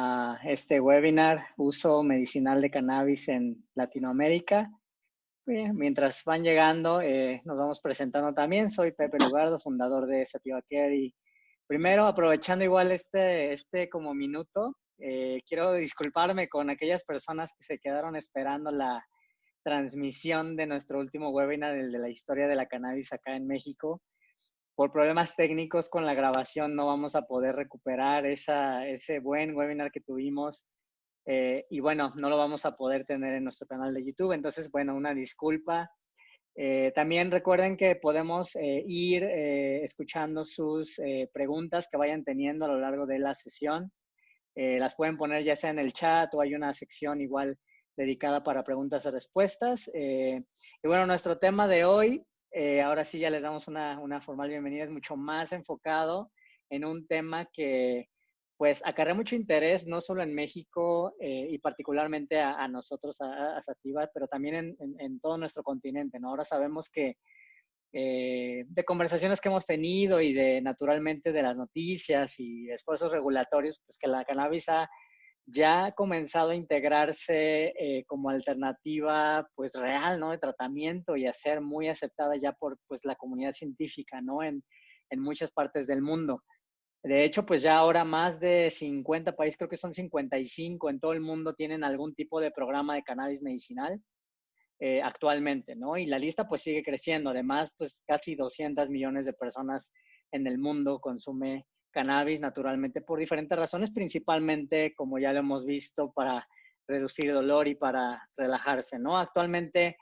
a este webinar, Uso Medicinal de Cannabis en Latinoamérica. Bien, mientras van llegando, nos vamos presentando también. Soy Pepe Lugardo, fundador de Sativa Care. Y primero, aprovechando igual este como minuto, quiero disculparme con aquellas personas que se quedaron esperando la transmisión de nuestro último webinar, el de la historia de la cannabis acá en México. Por problemas técnicos con la grabación no vamos a poder recuperar ese buen webinar que tuvimos. Y bueno, no lo vamos a poder tener en nuestro canal de YouTube. Entonces, bueno, una disculpa. También recuerden que podemos ir escuchando sus preguntas que vayan teniendo a lo largo de la sesión. Las pueden poner ya sea en el chat o hay una sección igual dedicada para preguntas y respuestas. Y bueno, nuestro tema de hoy, ahora sí ya les damos una formal bienvenida, es mucho más enfocado en un tema que pues acarrea mucho interés, no solo en México y particularmente a nosotros, a Sativa, pero también en todo nuestro continente, ¿no? Ahora sabemos que de conversaciones que hemos tenido y de naturalmente de las noticias y esfuerzos regulatorios, pues que la cannabis ya ha comenzado a integrarse como alternativa pues real, ¿no? De tratamiento y a ser muy aceptada ya por pues la comunidad científica, ¿no? En muchas partes del mundo. De hecho, pues ya ahora más de 50 países, creo que son 55 en todo el mundo, tienen algún tipo de programa de cannabis medicinal actualmente, ¿no? Y la lista pues sigue creciendo. Además, pues casi 200 millones de personas en el mundo consume cannabis naturalmente por diferentes razones, principalmente, como ya lo hemos visto, para reducir dolor y para relajarse, ¿no? Actualmente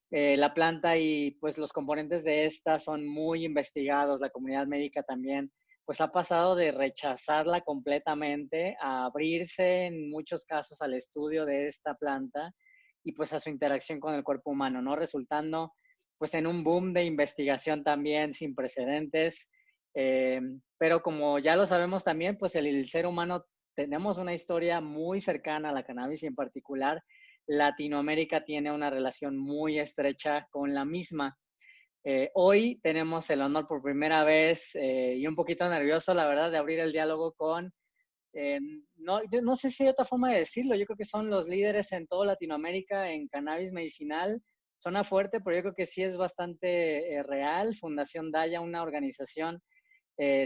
la planta y pues los componentes de esta son muy investigados. La comunidad médica también pues ha pasado de rechazarla completamente a abrirse en muchos casos al estudio de esta planta y pues a su interacción con el cuerpo humano, ¿no? Resultando pues en un boom de investigación también sin precedentes. Pero como ya lo sabemos también, pues el ser humano tenemos una historia muy cercana a la cannabis y en particular Latinoamérica tiene una relación muy estrecha con la misma. Hoy tenemos el honor por primera vez y un poquito nervioso, la verdad, de abrir el diálogo con, no, yo no sé si hay otra forma de decirlo, yo creo que son los líderes en toda Latinoamérica en cannabis medicinal. Suena fuerte, pero yo creo que sí es bastante real. Fundación Daya, una organización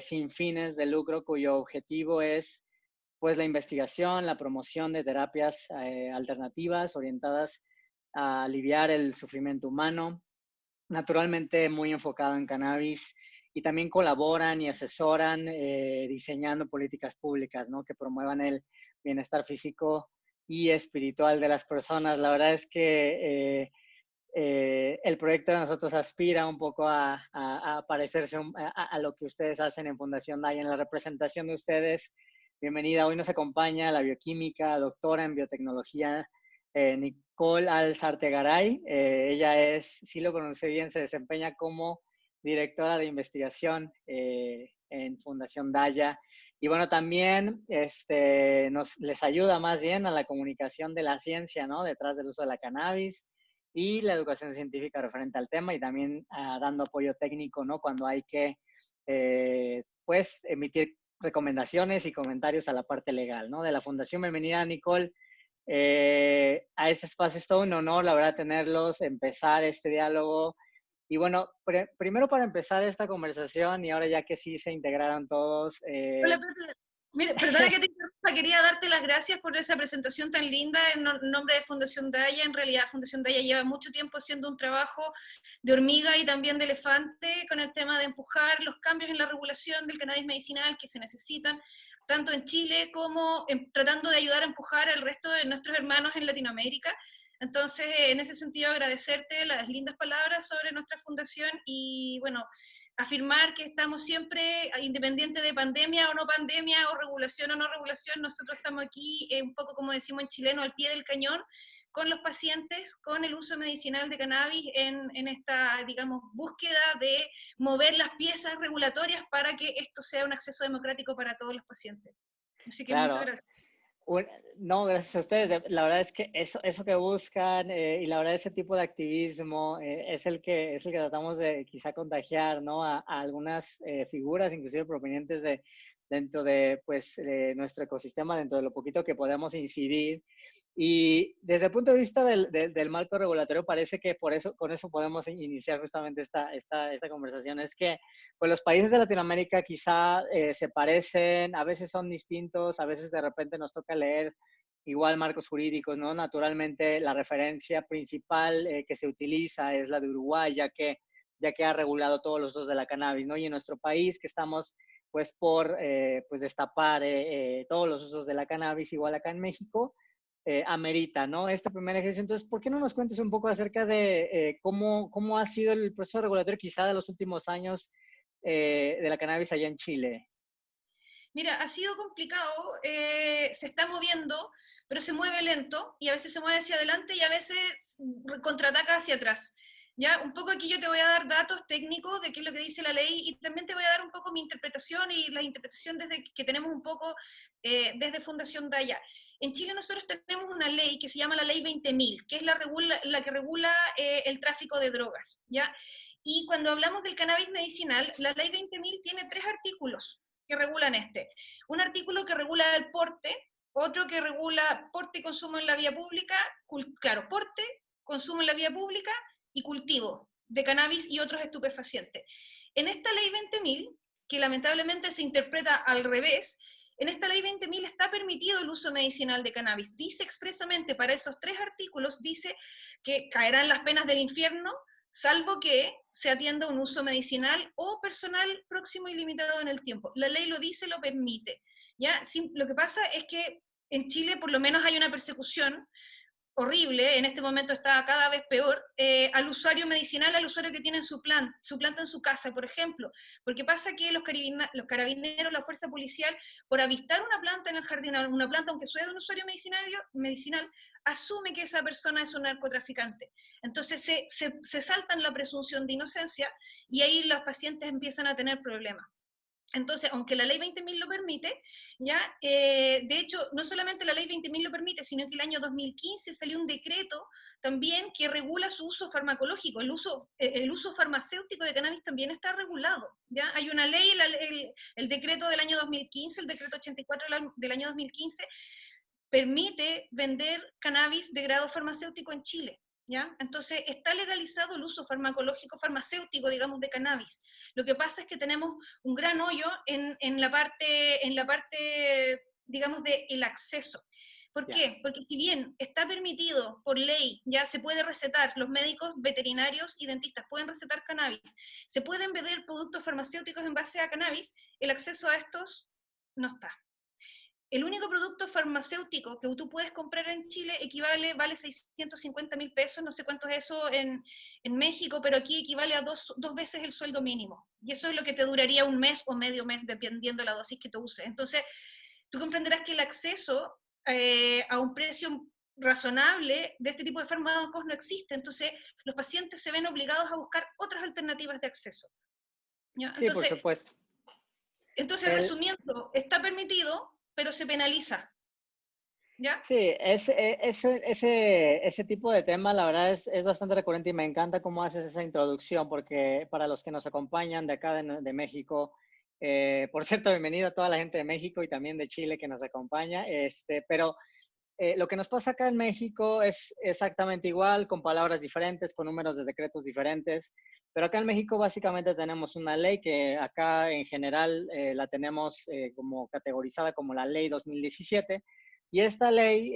sin fines de lucro cuyo objetivo es pues la investigación, la promoción de terapias alternativas orientadas a aliviar el sufrimiento humano, naturalmente muy enfocado en cannabis, y también colaboran y asesoran diseñando políticas públicas, ¿no? Que promuevan el bienestar físico y espiritual de las personas. La verdad es que el proyecto de nosotros aspira un poco a parecerse a lo que ustedes hacen en Fundación DAI, en la representación de ustedes. Bienvenida. Hoy nos acompaña la bioquímica, doctora en biotecnología, Nicole Alzartegaray. Ella es, si lo pronuncié bien, se desempeña como directora de investigación en Fundación Daya. Y bueno, también les ayuda más bien a la comunicación de la ciencia, ¿no? Detrás del uso de la cannabis y la educación científica referente al tema y también dando apoyo técnico, ¿no? Cuando hay que, pues, emitir recomendaciones y comentarios a la parte legal, ¿no? De la Fundación. Bienvenida, Nicole, a este espacio. Es todo un honor, la verdad, tenerlos, empezar este diálogo. Y bueno, primero para empezar esta conversación y ahora ya que sí se integraron todos. Hola, Pepe. Mira, perdona que te interrumpa, quería darte las gracias por esa presentación tan linda en nombre de Fundación Daya. En realidad, Fundación Daya lleva mucho tiempo haciendo un trabajo de hormiga y también de elefante con el tema de empujar los cambios en la regulación del cannabis medicinal que se necesitan, tanto en Chile como tratando de ayudar a empujar al resto de nuestros hermanos en Latinoamérica. Entonces, en ese sentido, agradecerte las lindas palabras sobre nuestra fundación y, bueno, afirmar que estamos siempre, independiente de pandemia o no pandemia, o regulación o no regulación, nosotros estamos aquí, un poco como decimos en chileno, al pie del cañón, con los pacientes, con el uso medicinal de cannabis en esta, digamos, búsqueda de mover las piezas regulatorias para que esto sea un acceso democrático para todos los pacientes. Así que muchas Claro. gracias. No, gracias a ustedes. La verdad es que eso que buscan y la verdad ese tipo de activismo es el que tratamos de quizá contagiar, ¿no? A algunas figuras, inclusive provenientes de dentro de pues, nuestro ecosistema, dentro de lo poquito que podemos incidir. Y desde el punto de vista del marco regulatorio, parece que por eso, con eso podemos iniciar justamente esta conversación. Es que pues, los países de Latinoamérica quizá se parecen, a veces son distintos, a veces de repente nos toca leer igual marcos jurídicos, ¿no? Naturalmente la referencia principal que se utiliza es la de Uruguay, ya que ha regulado todos los usos de la cannabis, ¿no? Y en nuestro país que estamos pues por pues destapar todos los usos de la cannabis, igual acá en México, amerita, ¿no? Este primer ejercicio. Entonces, ¿por qué no nos cuentes un poco acerca de cómo ha sido el proceso regulatorio quizá de los últimos años de la cannabis allá en Chile? Mira, ha sido complicado, se está moviendo, pero se mueve lento y a veces se mueve hacia adelante y a veces contraataca hacia atrás. Ya, un poco aquí yo te voy a dar datos técnicos de qué es lo que dice la ley y también te voy a dar un poco mi interpretación y la interpretación desde que tenemos un poco desde Fundación Daya. En Chile nosotros tenemos una ley que se llama la Ley 20.000, que es la que regula el tráfico de drogas, ¿ya? Y cuando hablamos del cannabis medicinal, la Ley 20.000 tiene 3 artículos que regulan este. Un artículo que regula el porte, otro que regula porte y consumo en la vía pública, claro, porte, consumo en la vía pública y cultivo de cannabis y otros estupefacientes. En esta ley 20.000, que lamentablemente se interpreta al revés, en esta ley 20.000 está permitido el uso medicinal de cannabis. Dice expresamente para esos 3 artículos, dice que caerán las penas del infierno, salvo que se atienda un uso medicinal o personal próximo y limitado en el tiempo. La ley lo dice, lo permite. ¿Ya? Lo que pasa es que en Chile por lo menos hay una persecución horrible, en este momento está cada vez peor, al usuario medicinal, al usuario que tiene su planta en su casa, por ejemplo. Porque pasa que los carabineros, la fuerza policial, por avistar una planta en el jardín, una planta aunque sea de un usuario medicinal, asume que esa persona es un narcotraficante. Entonces se saltan la presunción de inocencia y ahí los pacientes empiezan a tener problemas. Entonces, aunque la ley 20.000 lo permite, ¿ya? De hecho, no solamente la ley 20.000 lo permite, sino que el año 2015 salió un decreto también que regula su uso farmacológico. El uso farmacéutico de cannabis también está regulado, ¿ya? Hay una ley, el decreto del año 2015, el decreto 84 del año 2015, permite vender cannabis de grado farmacéutico en Chile. ¿Ya? Entonces, está legalizado el uso farmacológico, farmacéutico, digamos, de cannabis. Lo que pasa es que tenemos un gran hoyo en la parte, digamos, del acceso. ¿Por qué? Porque si bien está permitido por ley, ya se puede recetar, los médicos veterinarios y dentistas pueden recetar cannabis, se pueden vender productos farmacéuticos en base a cannabis, el acceso a estos no está. El único producto farmacéutico que tú puedes comprar en Chile vale 650.000 pesos, no sé cuánto es eso en México, pero aquí equivale a dos veces el sueldo mínimo. Y eso es lo que te duraría un mes o medio mes, dependiendo de la dosis que tú uses. Entonces, tú comprenderás que el acceso a un precio razonable de este tipo de fármacos no existe. Entonces, los pacientes se ven obligados a buscar otras alternativas de acceso. ¿Ya? Sí, por supuesto. Entonces, resumiendo, está permitido, pero se penaliza. ¿Ya? Sí, ese tipo de tema, la verdad, es bastante recurrente y me encanta cómo haces esa introducción, porque para los que nos acompañan de acá de México, por cierto, bienvenido a toda la gente de México y también de Chile que nos acompaña, pero lo que nos pasa acá en México es exactamente igual, con palabras diferentes, con números de decretos diferentes, pero acá en México básicamente tenemos una ley que acá en general la tenemos como categorizada como la Ley 2017, y esta ley,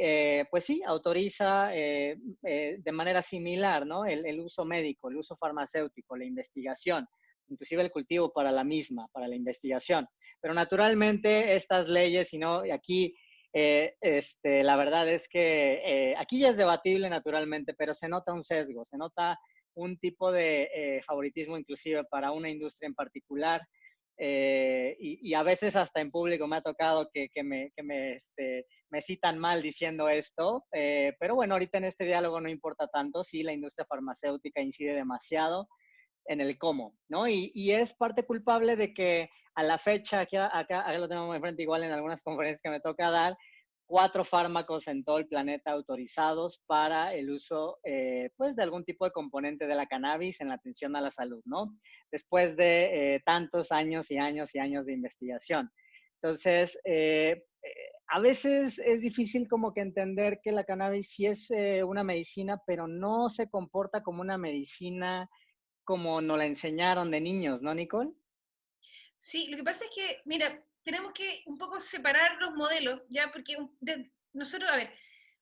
pues sí, autoriza de manera similar, ¿no? El uso médico, el uso farmacéutico, la investigación, inclusive el cultivo para la misma, para la investigación. Pero naturalmente estas leyes, y no, aquí la verdad es que aquí ya es debatible naturalmente, pero se nota un sesgo, se nota un tipo de favoritismo inclusive para una industria en particular. Y a veces hasta en público me ha tocado que me citan mal diciendo esto, pero bueno, ahorita en este diálogo no importa tanto, sí, la industria farmacéutica incide demasiado en el cómo, ¿no? Y es parte culpable de que a la fecha, acá lo tengo muy frente igual en algunas conferencias que me toca dar, 4 fármacos en todo el planeta autorizados para el uso, pues, de algún tipo de componente de la cannabis en la atención a la salud, ¿no? Después de tantos años y años y años de investigación. Entonces, a veces es difícil como que entender que la cannabis sí es una medicina, pero no se comporta como una medicina como nos la enseñaron de niños, ¿no, Nicole? Sí, lo que pasa es que, mira, tenemos que un poco separar los modelos, ¿ya? Porque nosotros, a ver,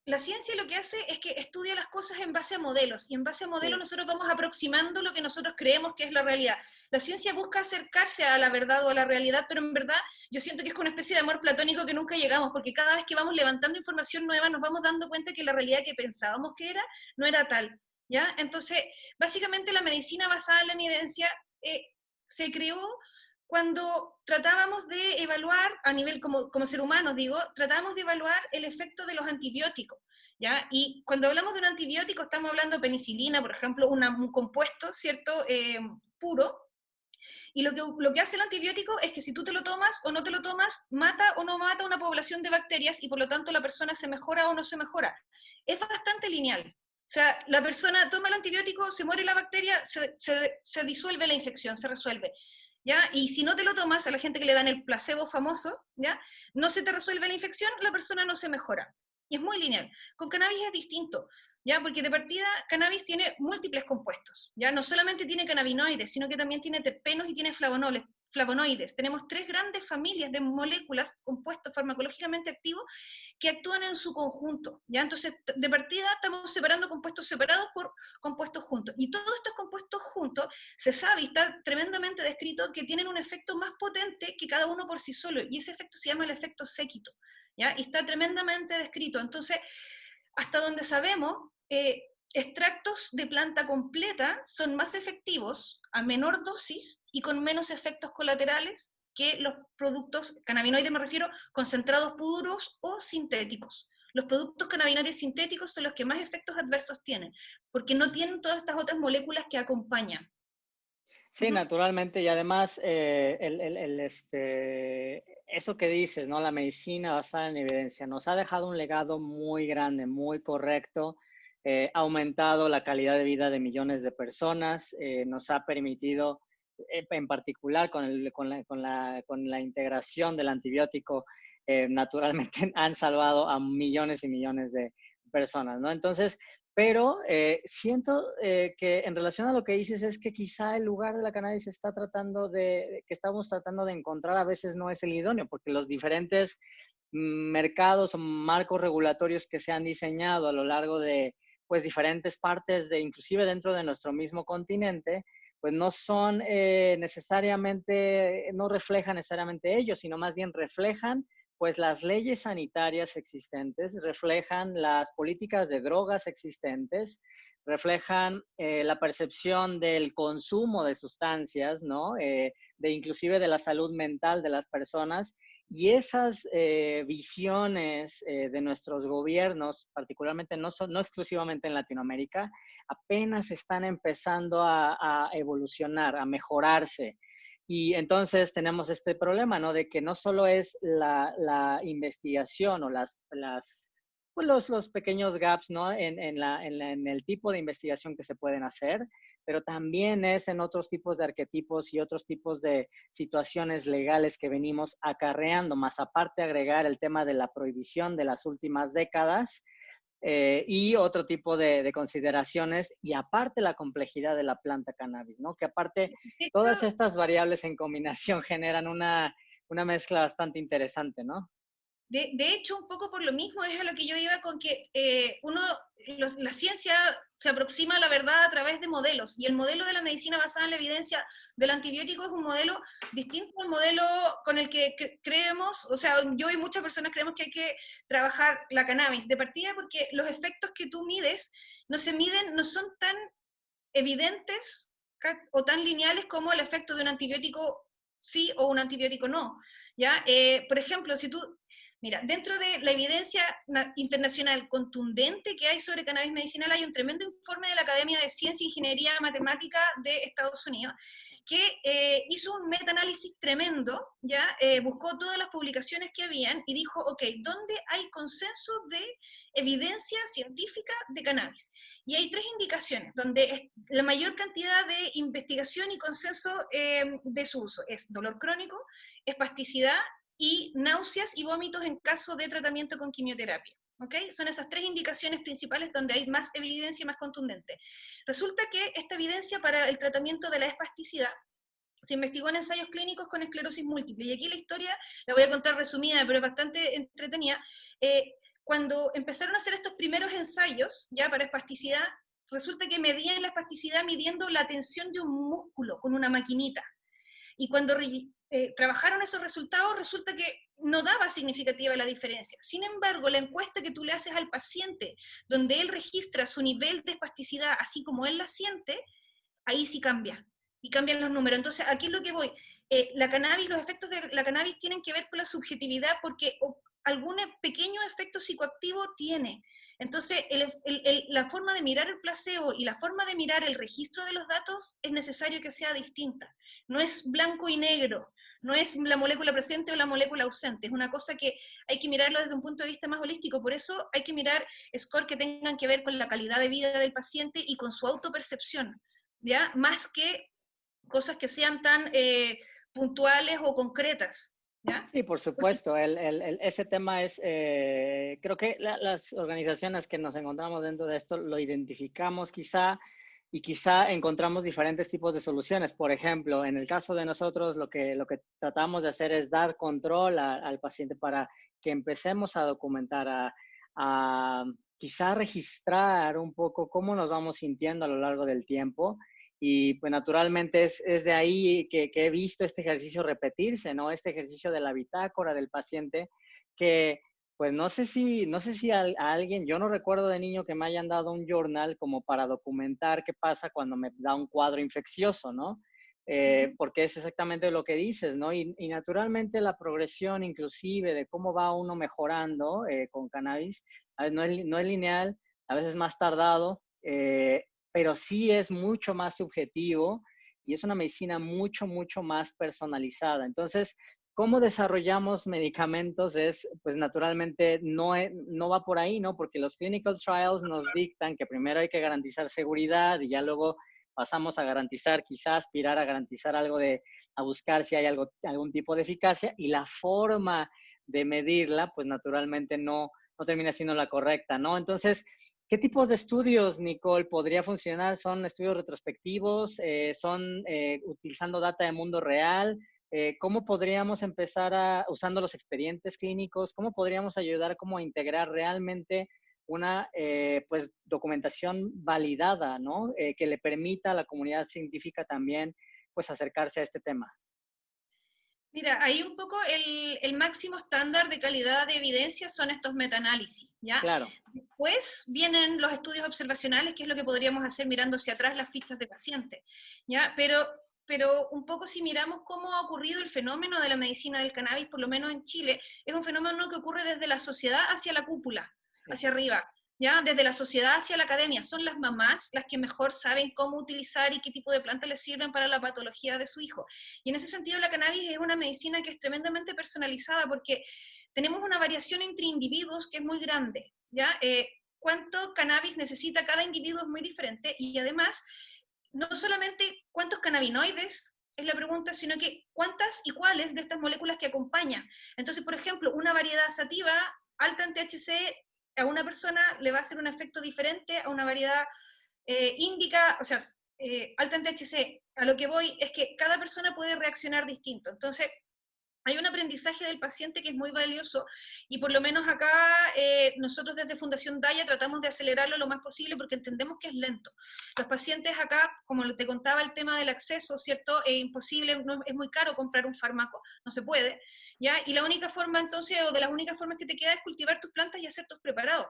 la ciencia lo que hace es que estudia las cosas en base a modelos, y en base a modelos Sí. nosotros vamos aproximando lo que nosotros creemos que es la realidad. La ciencia busca acercarse a la verdad o a la realidad, pero en verdad yo siento que es como una especie de amor platónico que nunca llegamos, porque cada vez que vamos levantando información nueva nos vamos dando cuenta que la realidad que pensábamos que era, no era tal, ¿ya? Entonces, básicamente la medicina basada en la evidencia se creó cuando tratábamos de evaluar, a nivel como ser humano, digo, tratábamos de evaluar el efecto de los antibióticos, ¿ya? Y cuando hablamos de un antibiótico, estamos hablando de penicilina, por ejemplo, un compuesto, ¿cierto? Puro. Y lo que hace el antibiótico es que si tú te lo tomas o no te lo tomas, mata o no mata una población de bacterias y por lo tanto la persona se mejora o no se mejora. Es bastante lineal. O sea, la persona toma el antibiótico, se muere la bacteria, se disuelve la infección, se resuelve. ¿Ya? Y si no te lo tomas, a la gente que le dan el placebo famoso, ¿ya? No se te resuelve la infección, la persona no se mejora. Y es muy lineal. Con cannabis es distinto, ¿ya? Porque de partida, cannabis tiene múltiples compuestos, ¿ya? No solamente tiene cannabinoides, sino que también tiene terpenos y tiene flavonoides. Tenemos tres grandes familias de moléculas, compuestos farmacológicamente activos, que actúan en su conjunto, ¿ya? Entonces, de partida estamos separando compuestos separados por compuestos juntos. Y todos estos compuestos juntos se sabe y está tremendamente descrito que tienen un efecto más potente que cada uno por sí solo, y ese efecto se llama el efecto séquito, ¿ya? Y está tremendamente descrito. Entonces, hasta donde sabemos, extractos de planta completa son más efectivos a menor dosis y con menos efectos colaterales que los productos cannabinoides, me refiero, concentrados puros o sintéticos. Los productos cannabinoides sintéticos son los que más efectos adversos tienen, porque no tienen todas estas otras moléculas que acompañan. Sí, naturalmente, y además eso que dices, ¿no? La medicina basada en evidencia nos ha dejado un legado muy grande, muy correcto, ha aumentado la calidad de vida de millones de personas, nos ha permitido, en particular con la integración del antibiótico, naturalmente han salvado a millones y millones de personas, ¿no? Entonces, pero siento que en relación a lo que dices es que quizá el lugar de la cannabis que estamos tratando de encontrar a veces no es el idóneo, porque los diferentes mercados o marcos regulatorios que se han diseñado a lo largo de pues diferentes partes de inclusive dentro de nuestro mismo continente, pues no son necesariamente, no reflejan necesariamente ellos, sino más bien reflejan pues las leyes sanitarias existentes, reflejan las políticas de drogas existentes, reflejan la percepción del consumo de sustancias, ¿no? De inclusive de la salud mental de las personas. Y esas visiones de nuestros gobiernos, particularmente no exclusivamente en Latinoamérica, apenas están empezando a evolucionar, a mejorarse. Y entonces tenemos este problema, ¿no? De que no solo es la investigación o pues los pequeños gaps, ¿no? En el tipo de investigación que se pueden hacer, pero también es en otros tipos de arquetipos y otros tipos de situaciones legales que venimos acarreando, más aparte agregar el tema de la prohibición de las últimas décadas, y otro tipo de consideraciones, y aparte la complejidad de la planta cannabis, ¿no? Que aparte De hecho, todas estas variables en combinación generan una mezcla bastante interesante, ¿no? de hecho, un poco por lo mismo es a lo que yo iba con que la ciencia se aproxima a la verdad a través de modelos, y el modelo de la medicina basada en la evidencia del antibiótico es un modelo distinto al modelo con el que creemos, o sea, yo y muchas personas creemos que hay que trabajar la cannabis de partida, porque los efectos que tú mides no se miden, no son tan evidentes o tan lineales como el efecto de un antibiótico sí o un antibiótico no. ¿Ya? Por ejemplo, si tú, mira, dentro de la evidencia internacional contundente que hay sobre cannabis medicinal, hay un tremendo informe de la Academia de Ciencia, Ingeniería, Matemática de Estados Unidos, que hizo un metaanálisis tremendo, ¿ya? Buscó todas las publicaciones que habían y dijo, ok, ¿dónde hay consenso de evidencia científica de cannabis? Y hay tres indicaciones donde la mayor cantidad de investigación y consenso de su uso es dolor crónico, espasticidad y náuseas y vómitos en caso de tratamiento con quimioterapia. ¿Okay? Son esas 3 indicaciones principales donde hay más evidencia más contundente. Resulta que esta evidencia para el tratamiento de la espasticidad se investigó en ensayos clínicos con esclerosis múltiple. Y aquí la historia la voy a contar resumida, pero es bastante entretenida. Cuando empezaron a hacer estos primeros ensayos ya para espasticidad, resulta que medían la espasticidad midiendo la tensión de un músculo con una maquinita. Y cuando trabajaron esos resultados, resulta que no daba significativa la diferencia. Sin embargo, la encuesta que tú le haces al paciente, donde él registra su nivel de espasticidad, así como él la siente, ahí sí cambia. Y cambian los números. Entonces, aquí es lo que voy. La cannabis, los efectos de la cannabis tienen que ver con la subjetividad porque algún pequeño efecto psicoactivo tiene. Entonces, la forma de mirar el placebo y la forma de mirar el registro de los datos es necesario que sea distinta. No es blanco y negro, no es la molécula presente o la molécula ausente, es una cosa que hay que mirarlo desde un punto de vista más holístico, por eso hay que mirar scores que tengan que ver con la calidad de vida del paciente y con su autopercepción, ¿ya? Más que cosas que sean tan puntuales o concretas, ¿ya? Sí, por supuesto. Ese tema es, creo que las organizaciones que nos encontramos dentro de esto lo identificamos quizá y quizá encontramos diferentes tipos de soluciones. Por ejemplo, en el caso de nosotros, lo que tratamos de hacer es dar control al paciente para que empecemos a documentar, a quizá registrar un poco cómo nos vamos sintiendo a lo largo del tiempo. Y pues naturalmente es de ahí que he visto este ejercicio repetirse, ¿no? Este ejercicio de la bitácora del paciente, que pues no sé si a alguien, yo no recuerdo de niño que me hayan dado un journal como para documentar qué pasa cuando me da un cuadro infeccioso, ¿no? Porque es exactamente lo que dices, ¿no? Y naturalmente la progresión inclusive de cómo va uno mejorando con cannabis, a veces no es lineal, a veces más tardado, pero sí es mucho más subjetivo y es una medicina mucho, mucho más personalizada. Entonces, ¿cómo desarrollamos medicamentos? Pues naturalmente no va por ahí, ¿no? Porque los clinical trials nos dictan que primero hay que garantizar seguridad y ya luego pasamos a garantizar, quizás aspirar a garantizar a buscar si hay algún tipo de eficacia y la forma de medirla, pues naturalmente no termina siendo la correcta, ¿no? Entonces, ¿qué tipos de estudios, Nicole, podría funcionar? ¿Son estudios retrospectivos? ¿Son utilizando data de mundo real? ¿Cómo podríamos empezar usando los expedientes clínicos? ¿Cómo podríamos ayudar a integrar realmente una pues, documentación validada, ¿no? Que le permita a la comunidad científica también pues, acercarse a este tema? Mira, ahí un poco el máximo estándar de calidad de evidencia son estos metaanálisis, ¿ya? Claro. Después vienen los estudios observacionales, que es lo que podríamos hacer mirando hacia atrás las fichas de pacientes, ¿ya? Pero un poco si miramos cómo ha ocurrido el fenómeno de la medicina del cannabis, por lo menos en Chile, es un fenómeno que ocurre desde la sociedad hacia la cúpula, hacia arriba. ¿Ya? Desde la sociedad hacia la academia, son las mamás las que mejor saben cómo utilizar y qué tipo de plantas les sirven para la patología de su hijo. Y en ese sentido la cannabis es una medicina que es tremendamente personalizada porque tenemos una variación entre individuos que es muy grande, ¿ya? Cuánto cannabis necesita cada individuo es muy diferente y además, no solamente cuántos cannabinoides es la pregunta, sino que cuántas y cuáles de estas moléculas que acompañan. Entonces, por ejemplo, una variedad sativa alta en THC a una persona le va a hacer un efecto diferente a una variedad índica, o sea, alta en THC. A lo que voy es que cada persona puede reaccionar distinto. Entonces, hay un aprendizaje del paciente que es muy valioso y por lo menos acá nosotros desde Fundación Daya tratamos de acelerarlo lo más posible porque entendemos que es lento. Los pacientes acá, como te contaba el tema del acceso, ¿cierto? Es imposible, no, es muy caro comprar un fármaco, no se puede, ¿ya? Y la única forma entonces, o de las únicas formas que te queda es cultivar tus plantas y hacer tus preparados.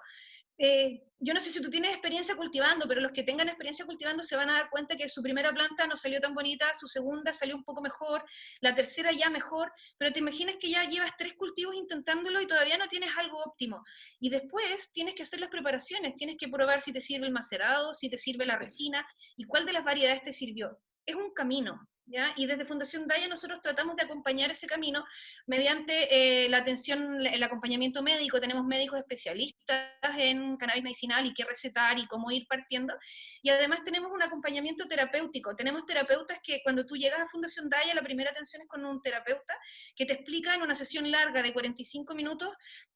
Yo no sé si tú tienes experiencia cultivando, pero los que tengan experiencia cultivando se van a dar cuenta que su primera planta no salió tan bonita, su segunda salió un poco mejor, la tercera ya mejor, pero te imaginas que ya llevas 3 cultivos intentándolo y todavía no tienes algo óptimo. Y después tienes que hacer las preparaciones, tienes que probar si te sirve el macerado, si te sirve la resina y cuál de las variedades te sirvió. Es un camino, ¿ya? Y desde Fundación Daya nosotros tratamos de acompañar ese camino mediante la atención, el acompañamiento médico. Tenemos médicos especialistas en cannabis medicinal y qué recetar y cómo ir partiendo. Y además tenemos un acompañamiento terapéutico. Tenemos terapeutas que cuando tú llegas a Fundación Daya, la primera atención es con un terapeuta que te explica en una sesión larga de 45 minutos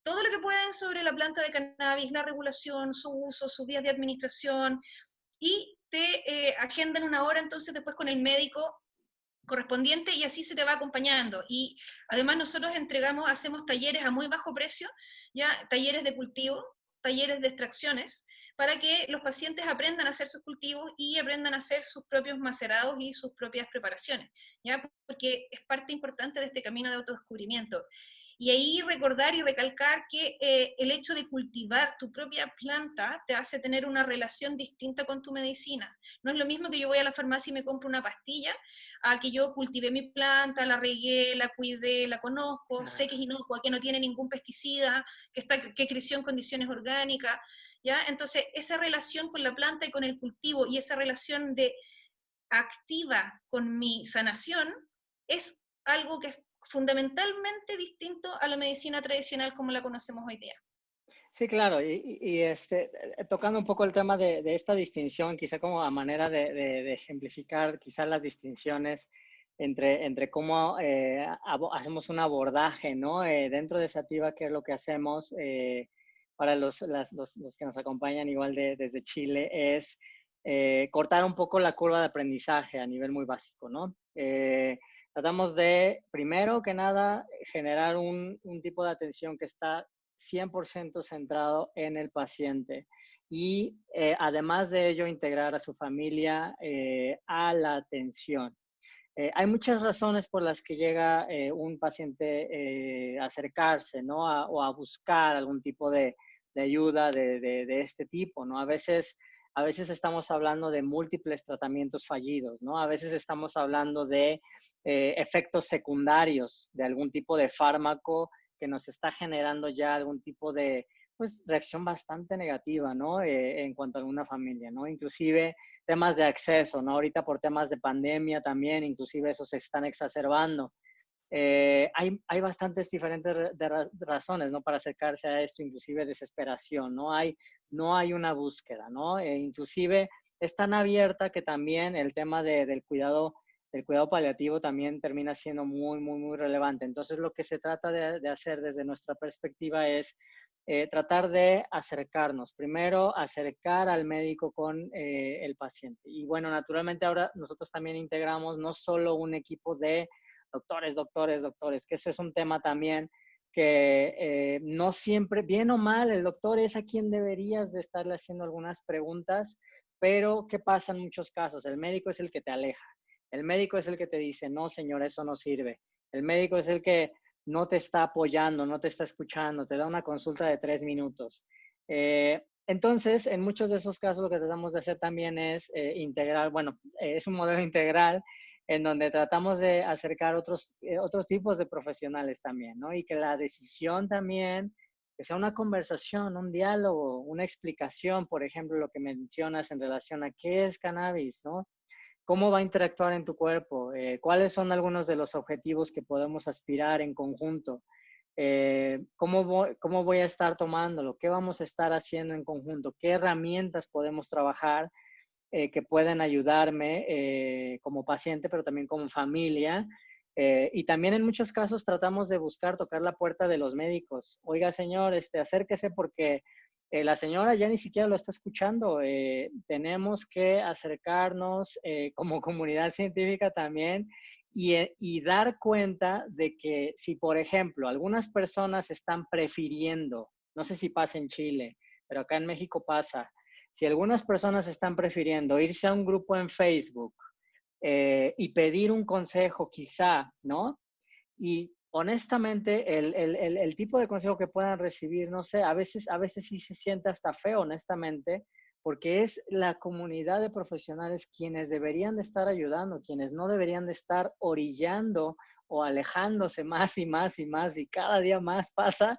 todo lo que pueden sobre la planta de cannabis, la regulación, su uso, sus vías de administración, y te agendan una hora entonces después con el médico correspondiente y así se te va acompañando. Y además nosotros entregamos, hacemos talleres a muy bajo precio, ya talleres de cultivo, talleres de extracciones, para que los pacientes aprendan a hacer sus cultivos y aprendan a hacer sus propios macerados y sus propias preparaciones, ¿ya? Porque es parte importante de este camino de autodescubrimiento. Y ahí recordar y recalcar que el hecho de cultivar tu propia planta te hace tener una relación distinta con tu medicina. No es lo mismo que yo voy a la farmacia y me compro una pastilla, a que yo cultivé mi planta, la regué, la cuidé, la conozco, sé que es inocua, que no tiene ningún pesticida, que creció en condiciones orgánicas, ¿ya? Entonces, esa relación con la planta y con el cultivo y esa relación de activa con mi sanación es algo que es fundamentalmente distinto a la medicina tradicional como la conocemos hoy día. Sí, claro, tocando un poco el tema de esta distinción, quizá como a manera de ejemplificar quizás las distinciones entre cómo hacemos un abordaje, ¿no? Dentro de Sativa, ¿qué es lo que hacemos para los que nos acompañan igual desde Chile? Es cortar un poco la curva de aprendizaje a nivel muy básico, ¿no? Tratamos de, primero que nada, generar un tipo de atención que está 100% centrado en el paciente y además de ello integrar a su familia a la atención. Hay muchas razones por las que llega un paciente a acercarse, ¿no? O a buscar algún tipo de ayuda de este tipo, ¿no? A veces estamos hablando de múltiples tratamientos fallidos, ¿no? A veces estamos hablando de efectos secundarios de algún tipo de fármaco que nos está generando ya algún tipo de, pues, reacción bastante negativa, ¿no? En cuanto a alguna familia, ¿no? Inclusive temas de acceso, ¿no? Ahorita por temas de pandemia también, inclusive eso se están exacerbando. Hay bastantes diferentes razones, ¿no? Para acercarse a esto, inclusive desesperación, no hay una búsqueda, ¿no? Inclusive es tan abierta que también el tema del cuidado paliativo también termina siendo muy, muy, muy relevante. Entonces, lo que se trata de hacer desde nuestra perspectiva es tratar de acercarnos. Primero, acercar al médico con el paciente. Y bueno, naturalmente ahora nosotros también integramos no solo un equipo de doctores, que ese es un tema también que no siempre, bien o mal, el doctor es a quien deberías de estarle haciendo algunas preguntas, pero ¿qué pasa en muchos casos? El médico es el que te aleja. El médico es el que te dice, no, señor, eso no sirve. El médico es el que no te está apoyando, no te está escuchando, te da una consulta de 3 minutos. Entonces, en muchos de esos casos lo que tratamos de hacer también es integrar, es un modelo integral en donde tratamos de acercar otros tipos de profesionales también, ¿no? Y que la decisión también, que sea una conversación, un diálogo, una explicación, por ejemplo, lo que mencionas en relación a qué es cannabis, ¿no? ¿Cómo va a interactuar en tu cuerpo? ¿Cuáles son algunos de los objetivos que podemos aspirar en conjunto? ¿Cómo voy a estar tomándolo? ¿Qué vamos a estar haciendo en conjunto? ¿Qué herramientas podemos trabajar que pueden ayudarme como paciente, pero también como familia? Y también en muchos casos tratamos de buscar tocar la puerta de los médicos. Oiga, señor, acérquese porque la señora ya ni siquiera lo está escuchando. Tenemos que acercarnos como comunidad científica también y dar cuenta de que si, por ejemplo, algunas personas están prefiriendo, no sé si pasa en Chile, pero acá en México pasa, si algunas personas están prefiriendo irse a un grupo en Facebook y pedir un consejo quizá, ¿no? Y honestamente, el tipo de consejo que puedan recibir, no sé, a veces sí se siente hasta feo, honestamente, porque es la comunidad de profesionales quienes deberían de estar ayudando, quienes no deberían de estar orillando o alejándose más y más y más, y cada día más pasa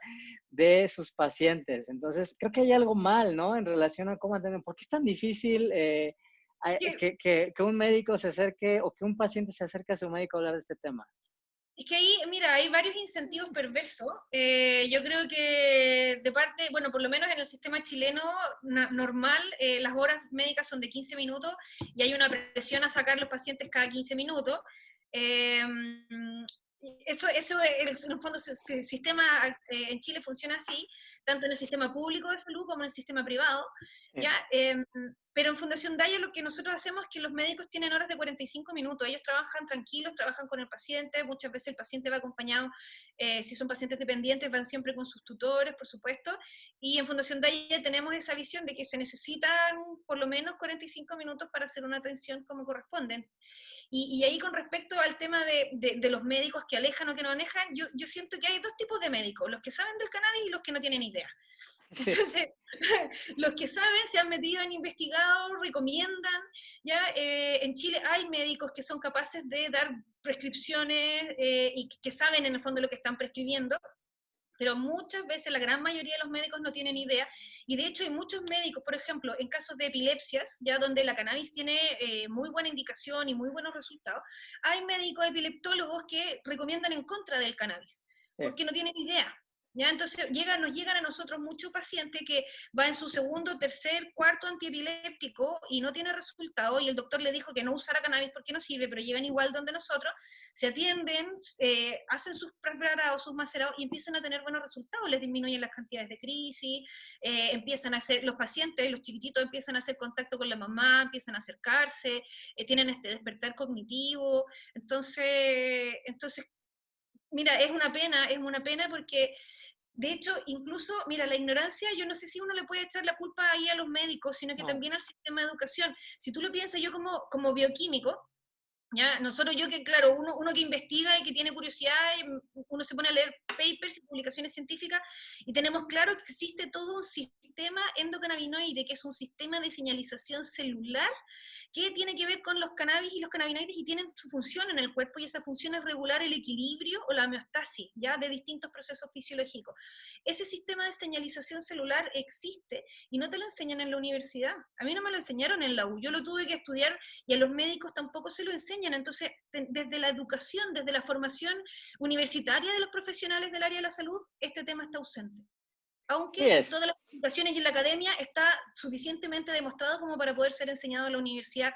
de sus pacientes. Entonces, creo que hay algo mal, ¿no? En relación a cómo atender. ¿Por qué es tan difícil que un médico se acerque o que un paciente se acerque a su médico a hablar de este tema? Es que ahí, mira, hay varios incentivos perversos. Yo creo que de parte, bueno, por lo menos en el sistema chileno normal, las horas médicas son de 15 minutos y hay una presión a sacar los pacientes cada 15 minutos. Eh, en el fondo, el sistema en Chile funciona así, tanto en el sistema público de salud como en el sistema privado, ¿ya? Pero en Fundación Daya lo que nosotros hacemos es que los médicos tienen horas de 45 minutos, ellos trabajan tranquilos, trabajan con el paciente, muchas veces el paciente va acompañado, si son pacientes dependientes, van siempre con sus tutores, por supuesto, y en Fundación Daya tenemos esa visión de que se necesitan por lo menos 45 minutos para hacer una atención como corresponde. Y ahí con respecto al tema de los médicos que alejan o que no alejan, yo siento que hay dos tipos de médicos, los que saben del cannabis y los que no tienen idea. Sí. Entonces, los que saben se han metido, han investigado, recomiendan, ¿ya? En Chile hay médicos que son capaces de dar prescripciones y que saben en el fondo lo que están prescribiendo, pero muchas veces la gran mayoría de los médicos no tienen idea, y de hecho hay muchos médicos, por ejemplo, en casos de epilepsias, ya donde la cannabis tiene muy buena indicación y muy buenos resultados, hay médicos epileptólogos que recomiendan en contra del cannabis, porque no tienen idea. ¿Ya? Entonces nos llegan a nosotros muchos pacientes que va en su segundo, tercer, cuarto antiepiléptico y no tiene resultado, y el doctor le dijo que no usara cannabis porque no sirve, pero llegan igual donde nosotros, se atienden, hacen sus preparados, sus macerados y empiezan a tener buenos resultados, les disminuyen las cantidades de crisis, empiezan a hacer, los pacientes, los chiquititos empiezan a hacer contacto con la mamá, empiezan a acercarse, tienen este despertar cognitivo, entonces, mira, es una pena porque de hecho, incluso, mira, la ignorancia, yo no sé si uno le puede echar la culpa ahí a los médicos, sino que también al sistema de educación. Si tú lo piensas, yo como bioquímico, ¿ya? Nosotros, yo que, claro, uno que investiga y que tiene curiosidad, uno se pone a leer papers y publicaciones científicas, y tenemos claro que existe todo un sistema endocannabinoide, que es un sistema de señalización celular, que tiene que ver con los cannabis y los cannabinoides, y tienen su función en el cuerpo, y esa función es regular el equilibrio o la homeostasis, ¿ya? De distintos procesos fisiológicos. Ese sistema de señalización celular existe, y no te lo enseñan en la universidad. A mí no me lo enseñaron en la U, yo lo tuve que estudiar, y a los médicos tampoco se lo enseñan. Entonces, desde la educación, desde la formación universitaria de los profesionales del área de la salud, este tema está ausente. Sí Aunque en es. todas las publicaciones y en la academia está suficientemente demostrado como para poder ser enseñado en la universidad,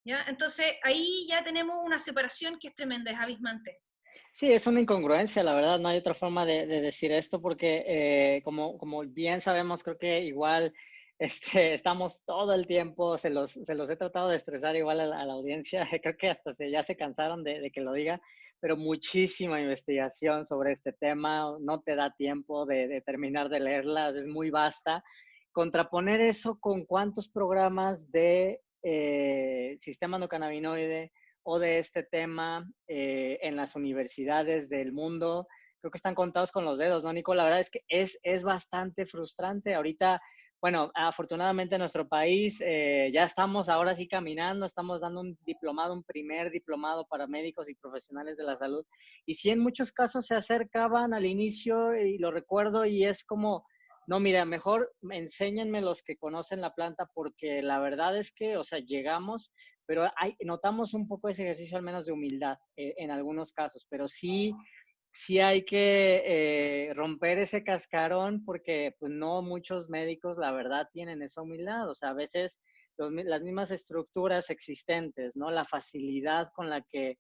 ¿ya? Entonces, ahí ya tenemos una separación que es tremenda, es abismante. Sí, es una incongruencia, la verdad, no hay otra forma de decir esto porque como bien sabemos, creo que igual estamos todo el tiempo, se los he tratado de estresar igual a la audiencia, creo que hasta ya se cansaron de que lo diga, pero muchísima investigación sobre este tema, no te da tiempo de terminar de leerlas, es muy vasta. Contraponer eso con cuántos programas de sistema endocannabinoide o de este tema en las universidades del mundo. Creo que están contados con los dedos, ¿no, Nico? La verdad es que es bastante frustrante. Ahorita, bueno, afortunadamente en nuestro país ya estamos ahora sí caminando, estamos dando un diplomado, un primer diplomado para médicos y profesionales de la salud. Y sí, en muchos casos se acercaban al inicio y lo recuerdo y es como, no, mira, mejor enséñenme los que conocen la planta porque la verdad es que, o sea, llegamos, pero notamos un poco ese ejercicio al menos de humildad en algunos casos, pero sí hay que romper ese cascarón porque pues no muchos médicos la verdad tienen esa humildad, o sea, a veces las mismas estructuras existentes, ¿no? La facilidad con la que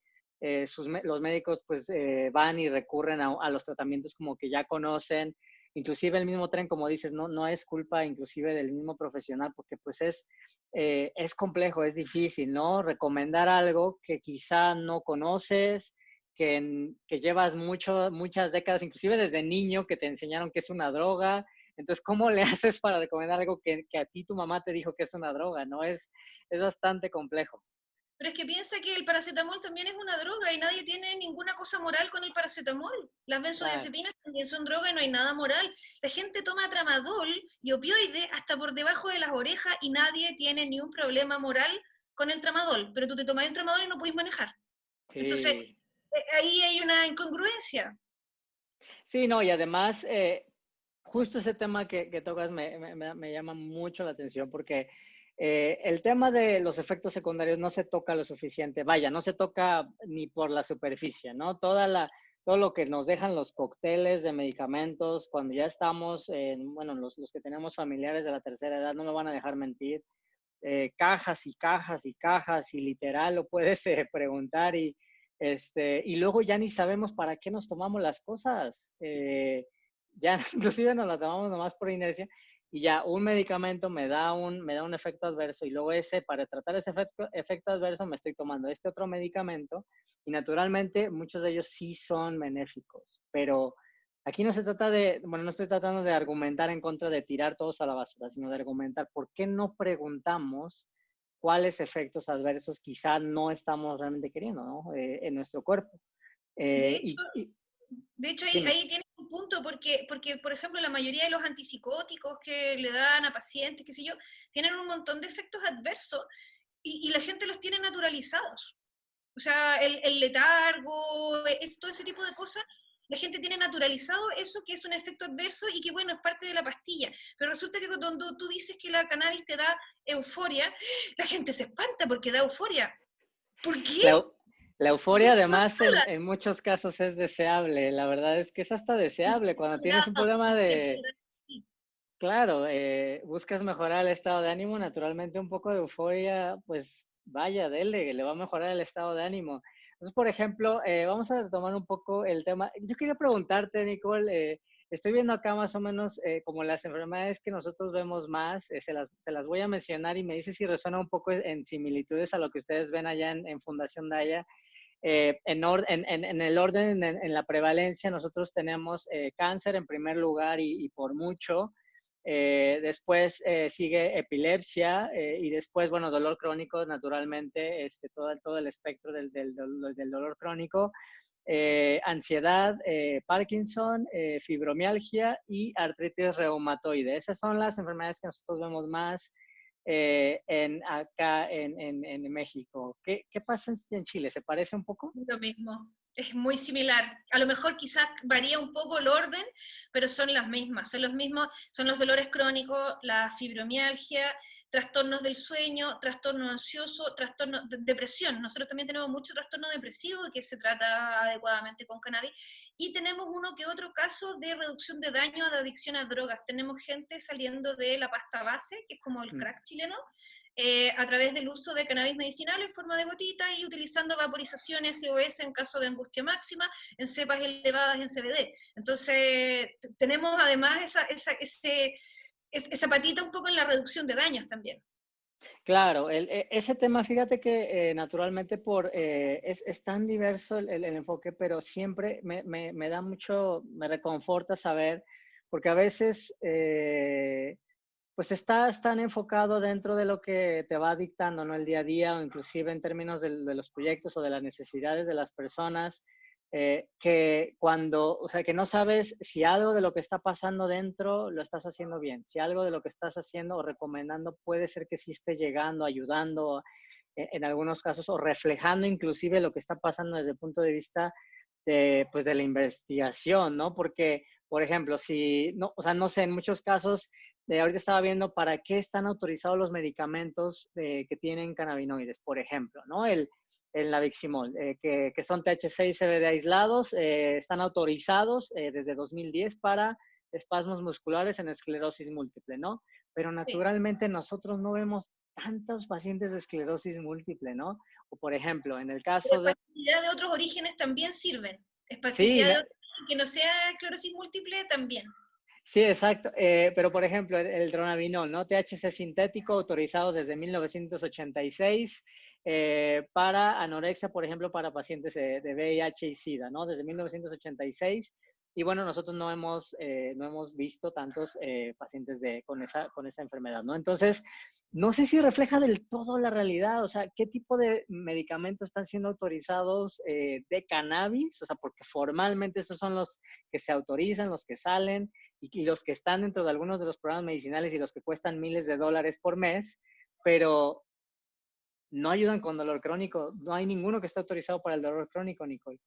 los médicos pues van y recurren a los tratamientos como que ya conocen, inclusive el mismo tren, como dices, no es culpa inclusive del mismo profesional, porque pues es complejo, es difícil, ¿no? Recomendar algo que quizá no conoces, que llevas muchas décadas, inclusive desde niño, que te enseñaron que es una droga. Entonces, ¿cómo le haces para recomendar algo que a ti tu mamá te dijo que es una droga? ¿No? Es bastante complejo. Pero es que piensa que el paracetamol también es una droga y nadie tiene ninguna cosa moral con el paracetamol. Las Claro. benzodiazepinas también son drogas y no hay nada moral. La gente toma tramadol y opioide hasta por debajo de las orejas y nadie tiene ni un problema moral con el tramadol. Pero tú te tomas un tramadol y no puedes manejar. Entonces, Sí. ahí hay una incongruencia. Sí, no, y además, justo ese tema que tocas me llama mucho la atención porque El tema de los efectos secundarios no se toca lo suficiente, vaya, no se toca ni por la superficie, ¿no? Todo lo que nos dejan los cócteles de medicamentos cuando ya estamos, bueno, los que tenemos familiares de la tercera edad no me van a dejar mentir, cajas y cajas y cajas y literal lo puedes preguntar y luego ya ni sabemos para qué nos tomamos las cosas. Ya inclusive nos las tomamos nomás por inercia y ya un medicamento me da un efecto adverso y luego para tratar ese efecto adverso me estoy tomando este otro medicamento y naturalmente muchos de ellos sí son benéficos, pero aquí no se trata bueno, no estoy tratando de argumentar en contra de tirar todos a la basura, sino de argumentar por qué no preguntamos cuáles efectos adversos quizá no estamos realmente queriendo, ¿no? En nuestro cuerpo. De Eh, hecho, y, y de hecho dime. ahí tienes un punto, porque, por ejemplo, la mayoría de los antipsicóticos que le dan a pacientes, qué sé yo, tienen un montón de efectos adversos y la gente los tiene naturalizados. O sea, el letargo, todo ese tipo de cosas, la gente tiene naturalizado eso que es un efecto adverso y que, bueno, es parte de la pastilla. Pero resulta que cuando tú dices que la cannabis te da euforia, la gente se espanta porque da euforia. ¿Por qué? La, la Sí, euforia además en muchos casos es deseable. La verdad es que es hasta deseable. Cuando tienes un problema sí. claro, buscas mejorar el estado de ánimo, naturalmente un poco de euforia, pues vaya, dele, le va a mejorar el estado de ánimo. Entonces, por ejemplo, vamos a retomar un poco el tema. Yo quería preguntarte, Nicole, estoy viendo acá más o menos como las enfermedades que nosotros vemos más, se las voy a mencionar y me dice si resuena un poco en similitudes a lo que ustedes ven allá en Fundación Daya. En el orden, en la prevalencia, nosotros tenemos cáncer en primer lugar y por mucho. Después sigue epilepsia y después, bueno, dolor crónico, naturalmente, todo el espectro del dolor crónico. Ansiedad, Parkinson, fibromialgia y artritis reumatoide. Esas son las enfermedades que nosotros vemos más acá en México. ¿Qué pasa en Chile? ¿Se parece un poco? Lo mismo. Es muy similar. A lo mejor quizás varía un poco el orden, pero son las mismas. Son los mismos, son los dolores crónicos, la fibromialgia, trastornos del sueño, trastorno ansioso, trastorno de depresión. Nosotros también tenemos mucho trastorno depresivo que se trata adecuadamente con cannabis. Y tenemos uno que otro caso de reducción de daño de adicción a drogas. Tenemos gente saliendo de la pasta base, que es como el crack chileno, a través del uso de cannabis medicinal en forma de gotita y utilizando vaporizaciones SOS en caso de angustia máxima, en cepas elevadas en CBD. Entonces, tenemos además esa patita un poco en la reducción de daños también. Claro, ese tema, fíjate que naturalmente es tan diverso el enfoque, pero siempre me da mucho, me reconforta saber, porque a veces pues estás tan enfocado dentro de lo que te va dictando, ¿no? El día a día, o inclusive en términos de los proyectos o de las necesidades de las personas, que o sea, que no sabes si algo de lo que está pasando dentro lo estás haciendo bien, si algo de lo que estás haciendo o recomendando puede ser que sí esté llegando, ayudando en algunos casos o reflejando inclusive lo que está pasando desde el punto de vista pues de la investigación, ¿no? Porque, por ejemplo, no, o sea, no sé, en muchos casos, ahorita estaba viendo para qué están autorizados los medicamentos que tienen cannabinoides, por ejemplo, ¿no? El Naviximol, que son THC y CBD aislados, están autorizados desde 2010 para espasmos musculares en esclerosis múltiple, ¿no? Pero Sí. naturalmente nosotros no vemos tantos pacientes de esclerosis múltiple, ¿no? O por ejemplo, en el Pero caso de... espasticidad de otros orígenes también sirven. Sí, Espasticidad de otros orígenes que no sea esclerosis múltiple también. sí, exacto. Pero, por ejemplo, el dronabinol, ¿no? THC sintético autorizado desde 1986 para anorexia, por ejemplo, para pacientes de VIH y SIDA, ¿no? Desde 1986. Y bueno, nosotros no hemos visto tantos pacientes con esa enfermedad, ¿no? Entonces, no sé si refleja del todo la realidad, o sea, qué tipo de medicamentos están siendo autorizados de cannabis, o sea, porque formalmente esos son los que se autorizan, los que salen, y los que están dentro de algunos de los programas medicinales y los que cuestan miles de dólares por mes, pero no ayudan con dolor crónico. No hay ninguno que esté autorizado para el dolor crónico, Nicole.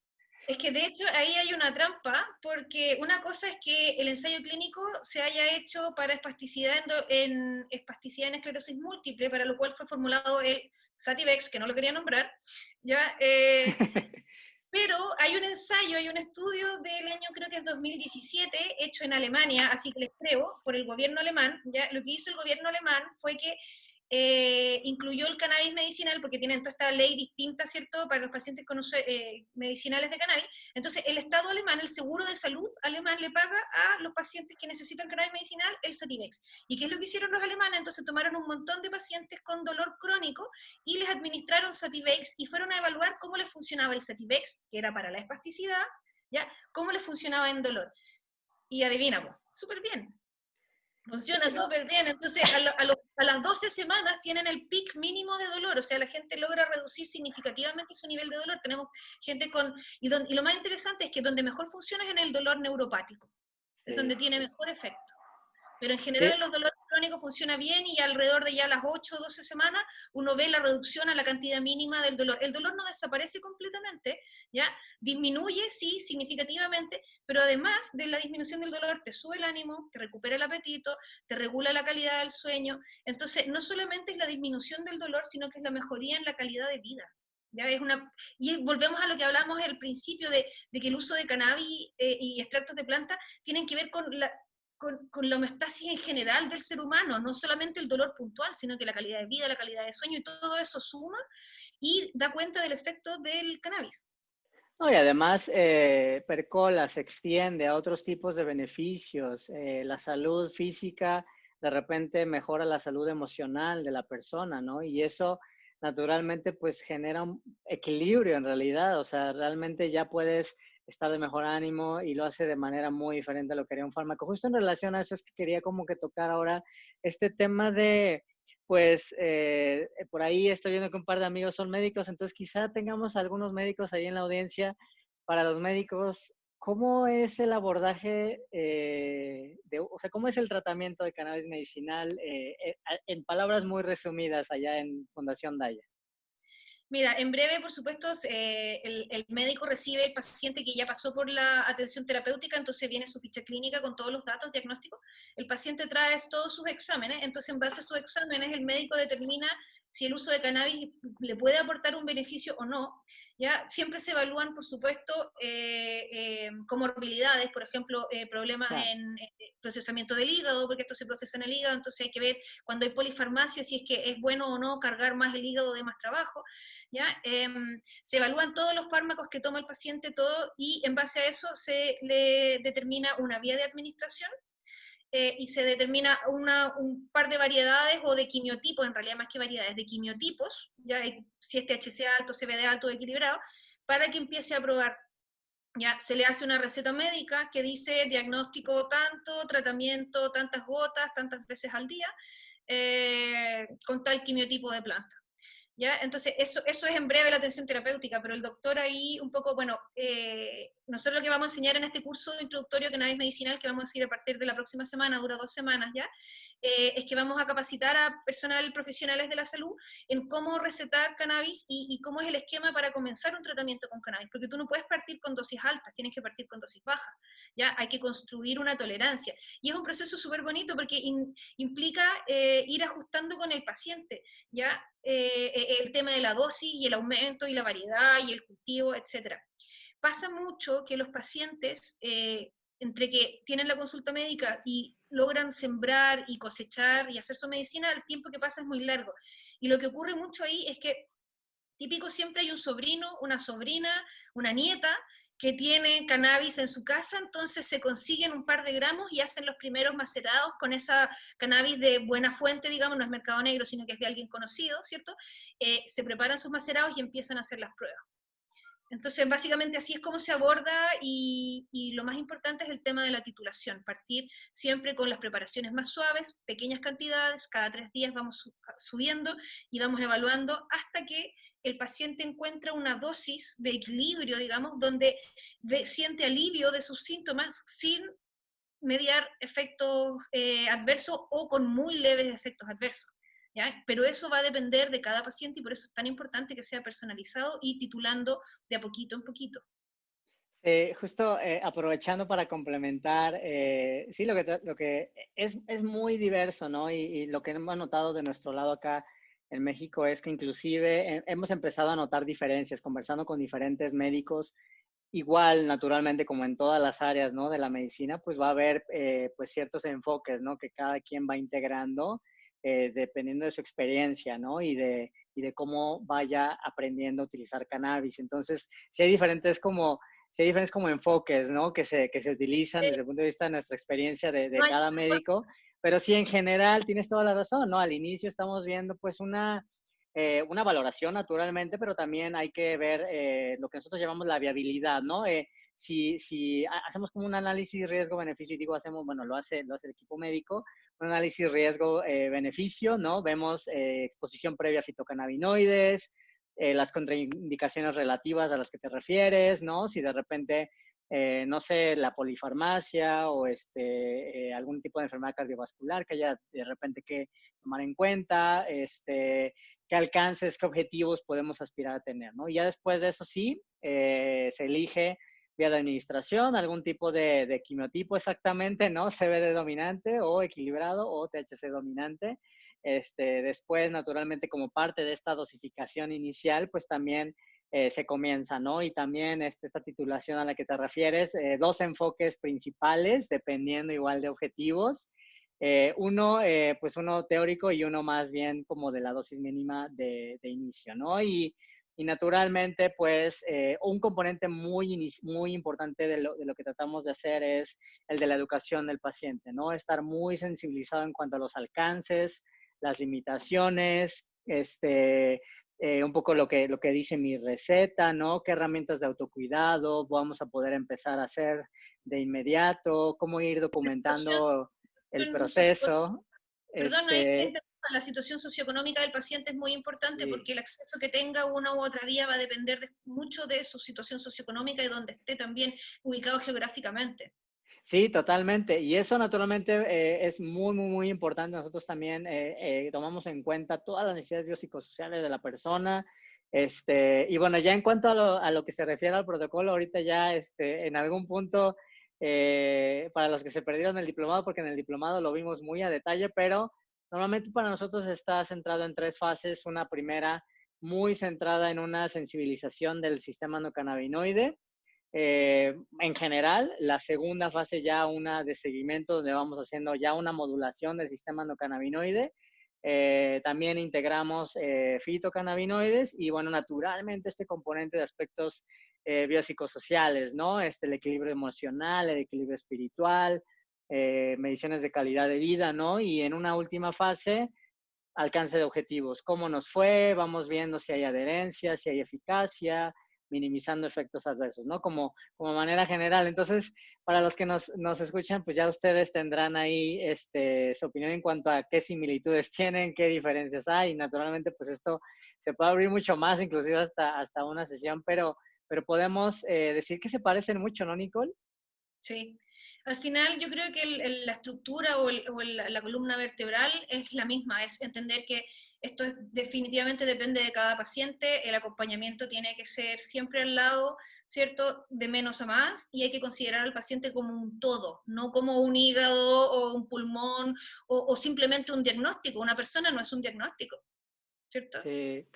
Es que de hecho ahí hay una trampa, porque una cosa es que el ensayo clínico se haya hecho para espasticidad en espasticidad en esclerosis múltiple, para lo cual fue formulado el Sativex, que no lo quería nombrar, ¿ya? Pero hay un ensayo, hay un estudio del año, creo que es 2017, hecho en Alemania, así que les creo, por el gobierno alemán. ¿Ya? Lo que hizo el gobierno alemán fue que incluyó el cannabis medicinal, porque tienen toda esta ley distinta, ¿cierto?, para los pacientes con uso, medicinales de cannabis. Entonces, el Estado alemán, el seguro de salud alemán, le paga a los pacientes que necesitan cannabis medicinal el Sativex. ¿Y qué es lo que hicieron los alemanes? Entonces, tomaron un montón de pacientes con dolor crónico y les administraron Sativex y fueron a evaluar cómo les funcionaba el Sativex, que era para la espasticidad, ¿ya? Cómo les funcionaba en dolor. Y adivinamos, súper bien. Funciona súper bien, entonces a las 12 semanas tienen el pic mínimo de dolor, o sea, la gente logra reducir significativamente su nivel de dolor. Tenemos gente con, y lo más interesante es que donde mejor funciona es en el dolor neuropático, es Sí. donde tiene mejor efecto. Pero en Sí, general los dolores crónicos funciona bien y alrededor de ya las 8 o 12 semanas uno ve la reducción a la cantidad mínima del dolor. El dolor no desaparece completamente, ¿ya? Disminuye, sí, significativamente, pero además de la disminución del dolor te sube el ánimo, te recupera el apetito, te regula la calidad del sueño. Entonces, no solamente es la disminución del dolor, sino que es la mejoría en la calidad de vida. ¿Ya? Y volvemos a lo que hablamos al principio de que el uso de cannabis y extractos de planta tienen que ver con la homeostasis en general del ser humano, no solamente el dolor puntual, sino que la calidad de vida, la calidad de sueño, y todo eso suma y da cuenta del efecto del cannabis. no, y además percola, se extiende a otros tipos de beneficios. La salud física de repente mejora la salud emocional de la persona, ¿no? Y eso naturalmente pues genera un equilibrio en realidad, o sea, realmente ya puedes estar de mejor ánimo y lo hace de manera muy diferente a lo que haría un fármaco. Justo en relación a eso es que quería como que tocar ahora este tema de pues por ahí estoy viendo que un par de amigos son médicos, entonces quizá tengamos algunos médicos ahí en la audiencia. Para los médicos, ¿cómo es el abordaje o sea, cómo es el tratamiento de cannabis medicinal en palabras muy resumidas allá en Fundación Daya? Mira, en breve, por supuesto, el médico recibe el paciente que ya pasó por la atención terapéutica, entonces viene su ficha clínica con todos los datos diagnósticos. El paciente trae todos sus exámenes, entonces en base a sus exámenes el médico determina si el uso de cannabis le puede aportar un beneficio o no. ¿Ya? Siempre se evalúan, por supuesto, comorbilidades, por ejemplo, problemas Claro. en procesamiento del hígado, porque esto se procesa en el hígado, entonces hay que ver cuando hay polifarmacia si es que es bueno o no cargar más el hígado de más trabajo. ¿Ya? Se evalúan todos los fármacos que toma el paciente, todo, y en base a eso se le determina una vía de administración y se determina un par de variedades o de quimiotipos, en realidad más que variedades, de quimiotipos, ya si es THC alto, CBD alto, equilibrado, para que empiece a probar. Ya se le hace una receta médica que dice diagnóstico tanto, tratamiento tantas gotas, tantas veces al día, con tal quimiotipo de planta. ¿Ya? Entonces, eso es en breve la atención terapéutica, pero el doctor ahí un poco, bueno, nosotros lo que vamos a enseñar en este curso introductorio de cannabis medicinal, que vamos a hacer a partir de la próxima semana, dura 2 semanas ya, es que vamos a capacitar a personal profesionales de la salud en cómo recetar cannabis y cómo es el esquema para comenzar un tratamiento con cannabis, porque tú no puedes partir con dosis altas, tienes que partir con dosis bajas, ¿ya? Hay que construir una tolerancia, y es un proceso súper bonito porque implica ir ajustando con el paciente, ¿ya? El tema de la dosis y el aumento y la variedad y el cultivo, etc. Pasa mucho que los pacientes, entre que tienen la consulta médica y logran sembrar y cosechar y hacer su medicina, el tiempo que pasa es muy largo. Y lo que ocurre mucho ahí es que típico siempre hay un sobrino, una sobrina, una nieta que tiene cannabis en su casa, entonces se consiguen un par de gramos y hacen los primeros macerados con esa cannabis de buena fuente, digamos, no es mercado negro, sino que es de alguien conocido, ¿cierto? Se preparan sus macerados y empiezan a hacer las pruebas. Entonces, básicamente así es como se aborda y lo más importante es el tema de la titulación, partir siempre con las preparaciones más suaves, pequeñas cantidades, cada 3 días vamos subiendo y vamos evaluando hasta que el paciente encuentra una dosis de equilibrio, digamos, donde siente alivio de sus síntomas sin mediar efectos adversos o con muy leves efectos adversos. ¿Ya? Pero eso va a depender de cada paciente y por eso es tan importante que sea personalizado y titulando de a poquito en poquito. Justo aprovechando para complementar, sí, lo que es muy diverso, ¿no? Y lo que hemos notado de nuestro lado acá en México es que inclusive hemos empezado a notar diferencias, conversando con diferentes médicos. Igual, naturalmente, como en todas las áreas, ¿no? De la medicina, pues va a haber pues ciertos enfoques, ¿no? Que cada quien va integrando dependiendo de su experiencia, ¿no? Y de cómo vaya aprendiendo a utilizar cannabis. Entonces, sí hay diferentes como enfoques, ¿no? Que se utilizan desde el punto de vista de nuestra experiencia No de hay- cada médico, pero sí, en general, tienes toda la razón, ¿no? Al inicio estamos viendo pues una valoración naturalmente, pero también hay que ver lo que nosotros llamamos la viabilidad, ¿no? Si hacemos como un análisis riesgo-beneficio, y digo hacemos, bueno, lo hace el equipo médico, un análisis riesgo-beneficio, ¿no? Vemos exposición previa a fitocannabinoides, las contraindicaciones relativas a las que te refieres, ¿no? Si de repente, no sé, la polifarmacia o algún tipo de enfermedad cardiovascular que haya de repente que tomar en cuenta, qué alcances, qué objetivos podemos aspirar a tener, ¿no? Y ya después de eso sí, se elige vía de administración, algún tipo de quimiotipo exactamente, ¿no? CBD dominante o equilibrado o THC dominante. Después, naturalmente, como parte de esta dosificación inicial, pues también se comienza, ¿no? Y también esta titulación a la que te refieres, dos enfoques principales, dependiendo igual de objetivos. Pues uno teórico y uno más bien como de la dosis mínima de inicio, ¿no? Y naturalmente, pues un componente muy importante de lo que tratamos de hacer es el de la educación del paciente, ¿no? Estar muy sensibilizado en cuanto a los alcances, las limitaciones, un poco lo que dice mi receta, ¿no? ¿Qué herramientas de autocuidado vamos a poder empezar a hacer de inmediato? ¿Cómo ir documentando el situación socio- proceso? Perdón, ahí te Este, interrumpo. La situación socioeconómica del paciente es muy importante sí. porque el acceso que tenga una u otra vía va a depender mucho de su situación socioeconómica y donde esté también ubicado geográficamente. Sí, totalmente. Y eso naturalmente es muy importante. Nosotros también tomamos en cuenta todas las necesidades biopsicosociales de la persona. Y bueno, ya en cuanto a lo que se refiere al protocolo, ahorita ya en algún punto, para los que se perdieron el diplomado, porque en el diplomado lo vimos muy a detalle, pero normalmente para nosotros está centrado en tres fases. Una primera muy centrada en una sensibilización del sistema endocannabinoide en general. La segunda fase ya una de seguimiento donde vamos haciendo ya una modulación del sistema endocannabinoide. También integramos fitocannabinoides y bueno, naturalmente este componente de aspectos biopsicosociales, ¿no? El equilibrio emocional, el equilibrio espiritual, mediciones de calidad de vida, ¿no? Y en una última fase, alcance de objetivos, cómo nos fue, vamos viendo si hay adherencia, si hay eficacia, minimizando efectos adversos, ¿no? Como manera general. Entonces, para los que nos escuchan, pues ya ustedes tendrán ahí su opinión en cuanto a qué similitudes tienen, qué diferencias hay. Y naturalmente, pues esto se puede abrir mucho más, inclusive hasta una sesión, pero podemos decir que se parecen mucho, ¿no, Nicole? Sí. Al final yo creo que la estructura la columna vertebral es la misma, es entender que esto definitivamente depende de cada paciente, el acompañamiento tiene que ser siempre al lado, ¿cierto? De menos a más, y hay que considerar al paciente como un todo, no como un hígado o un pulmón o simplemente un diagnóstico. Una persona no es un diagnóstico, ¿cierto? Sí.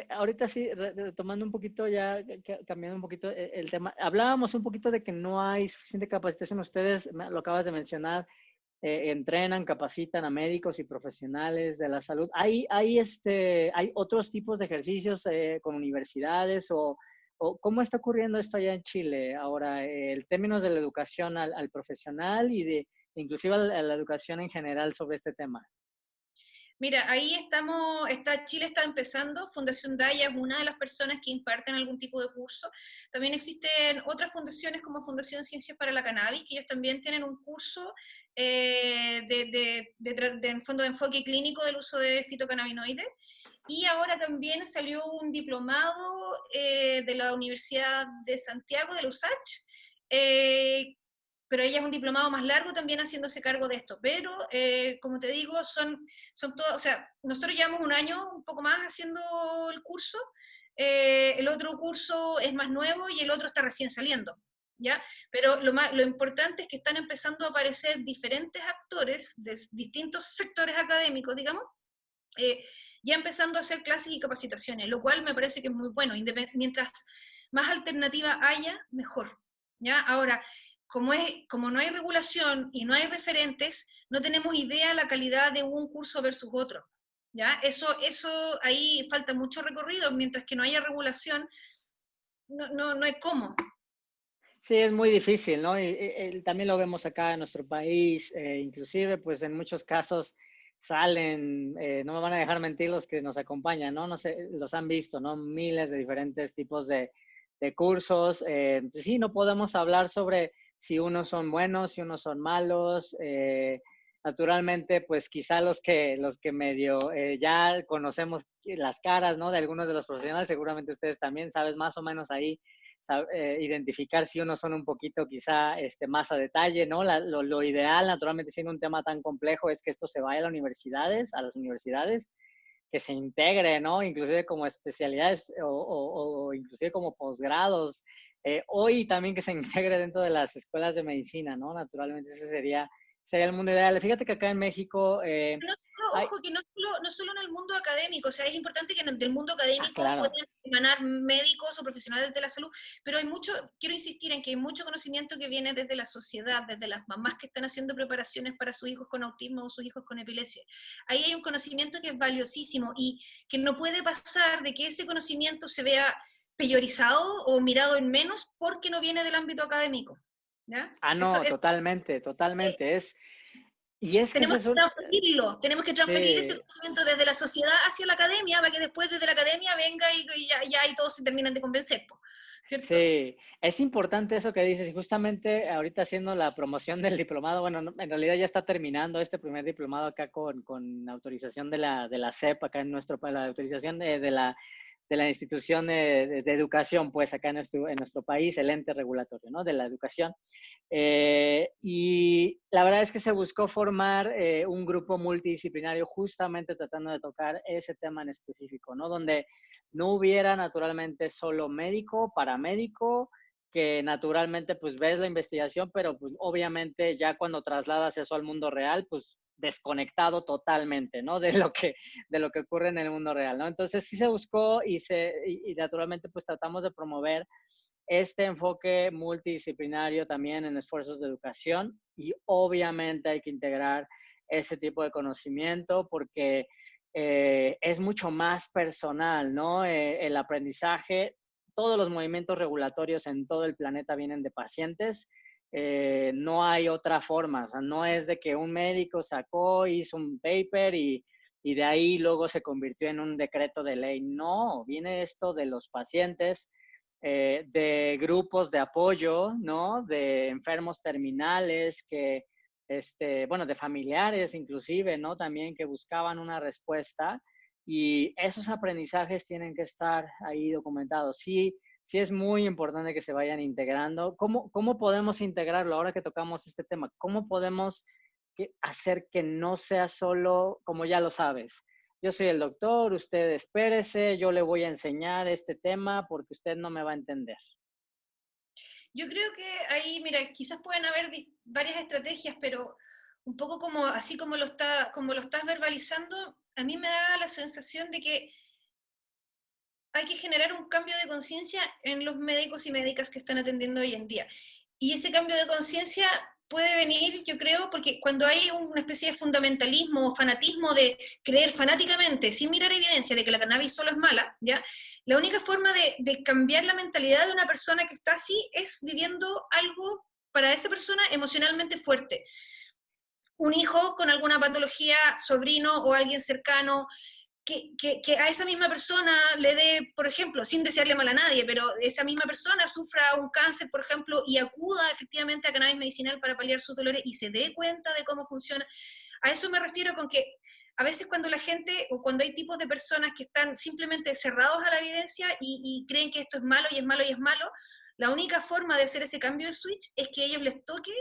Ahorita sí, retomando un poquito ya, cambiando un poquito el tema, hablábamos un poquito de que no hay suficiente capacitación, ustedes lo acabas de mencionar, entrenan, capacitan a médicos y profesionales de la salud. ¿Hay otros tipos de ejercicios con universidades o cómo está ocurriendo esto allá en Chile ahora, el términos de la educación al profesional y inclusive a la educación en general sobre este tema? Mira, ahí Chile está empezando, Fundación Daya es una de las personas que imparten algún tipo de curso. También existen otras fundaciones como Fundación Ciencias para la Cannabis, que ellos también tienen un curso en fondo de enfoque clínico del uso de fitocannabinoides. Y ahora también salió un diplomado de la Universidad de Santiago, de la USACH, pero ella es un diplomado más largo también haciéndose cargo de esto. Pero, como te digo, son todos, o sea, nosotros llevamos un año, un poco más haciendo el curso, el otro curso es más nuevo y el otro está recién saliendo, ¿ya? Pero lo importante es que están empezando a aparecer diferentes actores de distintos sectores académicos, digamos, ya empezando a hacer clases y capacitaciones, lo cual me parece que es muy bueno. Mientras más alternativa haya, mejor. ¿Ya? Ahora, como no hay regulación y no hay referentes, no tenemos idea de la calidad de un curso versus otro. ¿Ya? Eso ahí falta mucho recorrido, mientras que no haya regulación, no hay cómo. Sí, es muy difícil, ¿no? Y también lo vemos acá en nuestro país, inclusive, pues en muchos casos salen, no me van a dejar mentir los que nos acompañan, ¿no? No sé, los han visto, ¿no? Miles de diferentes tipos de cursos. Sí, no podemos hablar sobre si unos son buenos, si unos son malos. Naturalmente, pues quizá los que medio ya conocemos las caras, ¿no? De algunos de los profesionales, seguramente ustedes también saben más o menos ahí identificar si unos son un poquito quizá más a detalle, ¿no? Lo ideal, naturalmente, siendo un tema tan complejo, es que esto se vaya a las universidades, que se integre, ¿no? Inclusive como especialidades o inclusive como posgrados. Hoy también que se integre dentro de las escuelas de medicina, ¿no? Naturalmente, ese sería el mundo ideal. Fíjate que acá en México No solo, hay... ojo, que no solo en el mundo académico, o sea, es importante que del mundo académico Claro. puedan emanar médicos o profesionales de la salud, pero hay mucho, quiero insistir en que hay mucho conocimiento que viene desde la sociedad, desde las mamás que están haciendo preparaciones para sus hijos con autismo o sus hijos con epilepsia. Ahí hay un conocimiento que es valiosísimo y que no puede pasar de que ese conocimiento se vea peyorizado o mirado en menos porque no viene del ámbito académico. ¿Ya? No, totalmente, Eh, totalmente. Y es que ese tenemos es que transferirlo, tenemos que transferir ese sí, conocimiento desde la sociedad hacia la academia, para que después desde la academia venga y todos se terminan de convencer, ¿cierto? sí, es importante eso que dices. Y justamente ahorita haciendo la promoción del diplomado, bueno, en realidad ya está terminando este primer diplomado acá con autorización de la SEP, acá en nuestro país, la autorización de la institución de educación, pues acá en nuestro país, el ente regulatorio, ¿no? De la educación. Y la verdad es que se buscó formar un grupo multidisciplinario justamente tratando de tocar ese tema en específico, ¿no? Donde no hubiera naturalmente solo médico, paramédico, que naturalmente pues ves la investigación, pero pues obviamente ya cuando trasladas eso al mundo real, pues desconectado totalmente, ¿no? De lo que ocurre en el mundo real, ¿no? Entonces sí se buscó y naturalmente pues tratamos de promover este enfoque multidisciplinario también en esfuerzos de educación y obviamente hay que integrar ese tipo de conocimiento porque es mucho más personal, ¿no? El aprendizaje, todos los movimientos regulatorios en todo el planeta vienen de pacientes. No hay otra forma, o sea, no es de que un médico sacó, hizo un paper y de ahí luego se convirtió en un decreto de ley. No, viene esto de los pacientes, de grupos de apoyo, ¿no? De enfermos terminales bueno, de familiares inclusive, ¿no? También que buscaban una respuesta y esos aprendizajes tienen que estar ahí documentados. Sí, sí es muy importante que se vayan integrando. ¿Cómo podemos integrarlo ahora que tocamos este tema? ¿Cómo podemos hacer que no sea solo, como ya lo sabes, yo soy el doctor, usted espérese, yo le voy a enseñar este tema porque usted no me va a entender? Yo creo que ahí, mira, quizás pueden haber varias estrategias, pero un poco como, así como lo estás verbalizando, a mí me da la sensación de que hay que generar un cambio de conciencia en los médicos y médicas que están atendiendo hoy en día. Y ese cambio de conciencia puede venir, yo creo, porque cuando hay una especie de fundamentalismo o fanatismo de creer fanáticamente, sin mirar evidencia de que la cannabis solo es mala, ¿ya? La única forma de cambiar la mentalidad de una persona que está así es viviendo algo para esa persona emocionalmente fuerte. Un hijo con alguna patología, sobrino o alguien cercano, que a esa misma persona le dé, por ejemplo, sin desearle mal a nadie, pero esa misma persona sufra un cáncer, por ejemplo, y acuda efectivamente a cannabis medicinal para paliar sus dolores y se dé cuenta de cómo funciona. A eso me refiero con que a veces cuando la gente o cuando hay tipos de personas que están simplemente cerrados a la evidencia y creen que esto es malo y es malo y es malo, la única forma de hacer ese cambio de switch es que a ellos les toque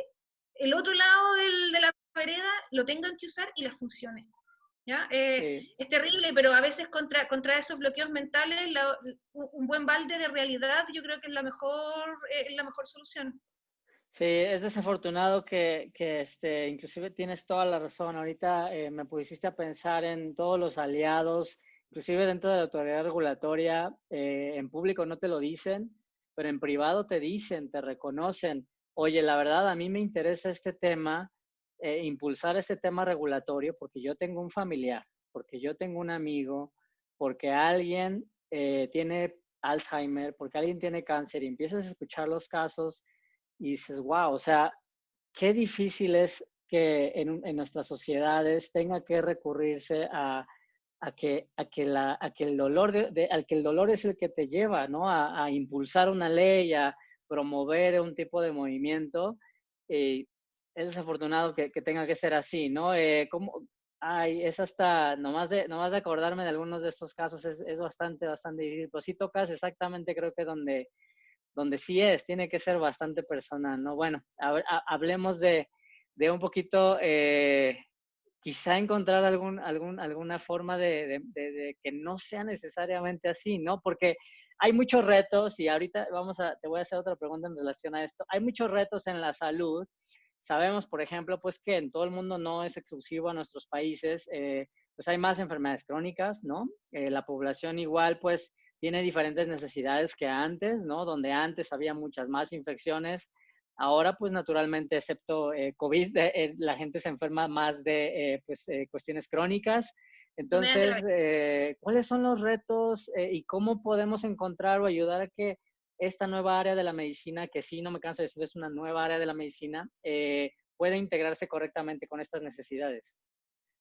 el otro lado de la vereda, lo tengan que usar y les funcione. ¿ya? Sí. Es terrible, pero a veces contra esos bloqueos mentales, un buen balde de realidad yo creo que es la mejor solución. Sí, es desafortunado que inclusive tienes toda la razón. Ahorita me pusiste a pensar en todos los aliados, inclusive dentro de la autoridad regulatoria, en público no te lo dicen, pero en privado te dicen, te reconocen. Oye, la verdad, a mí me interesa este tema, impulsar este tema regulatorio porque yo tengo un familiar, porque yo tengo un amigo, porque alguien tiene Alzheimer, porque alguien tiene cáncer y empiezas a escuchar los casos y dices, wow, o sea, qué difícil es que en nuestras sociedades tenga que recurrirse a que el dolor, al que el dolor es el que te lleva, ¿no? A impulsar una ley, a promover un tipo de movimiento. Es desafortunado que tenga que ser así, ¿no? Ay, es hasta, nomás de acordarme de algunos de estos casos es bastante, bastante difícil. Pues sí tocas exactamente, creo que donde sí tiene que ser bastante personal, ¿no? Bueno, hablemos de un poquito, quizá encontrar alguna forma de que no sea necesariamente así, ¿no? Porque hay muchos retos y ahorita te voy a hacer otra pregunta en relación a esto. Hay muchos retos en la salud. Sabemos, por ejemplo, pues que en todo el mundo no es exclusivo a nuestros países, pues hay más enfermedades crónicas, ¿no? La población igual, pues tiene diferentes necesidades que antes, ¿no? Donde antes había muchas más infecciones. Ahora, pues naturalmente, excepto COVID, la gente se enferma más de cuestiones crónicas. Entonces, ¿cuáles son los retos y cómo podemos encontrar o ayudar a que esta nueva área de la medicina, que sí, no me canso de decir, es una nueva área de la medicina, pueda integrarse correctamente con estas necesidades?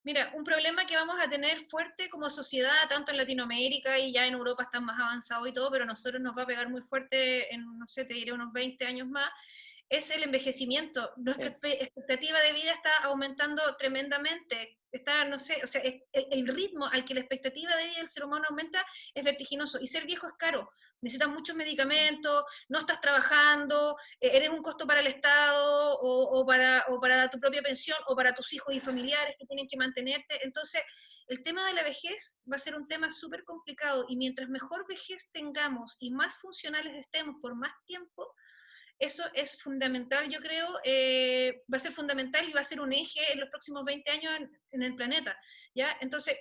Mira, un problema que vamos a tener fuerte como sociedad, tanto en Latinoamérica y ya en Europa están más avanzados y todo, pero a nosotros nos va a pegar muy fuerte en, no sé, te diré unos 20 años más, es el envejecimiento. Nuestra Sí, expectativa de vida está aumentando tremendamente. Está, no sé, o sea, el ritmo al que la expectativa de vida del ser humano aumenta es vertiginoso. Y ser viejo es caro. Necesitas muchos medicamentos, no estás trabajando, eres un costo para el Estado o para tu propia pensión o para tus hijos y familiares que tienen que mantenerte. Entonces, el tema de la vejez va a ser un tema súper complicado y mientras mejor vejez tengamos y más funcionales estemos por más tiempo, eso es fundamental, yo creo, va a ser fundamental y va a ser un eje en los próximos 20 años en el planeta, ¿ya? Entonces,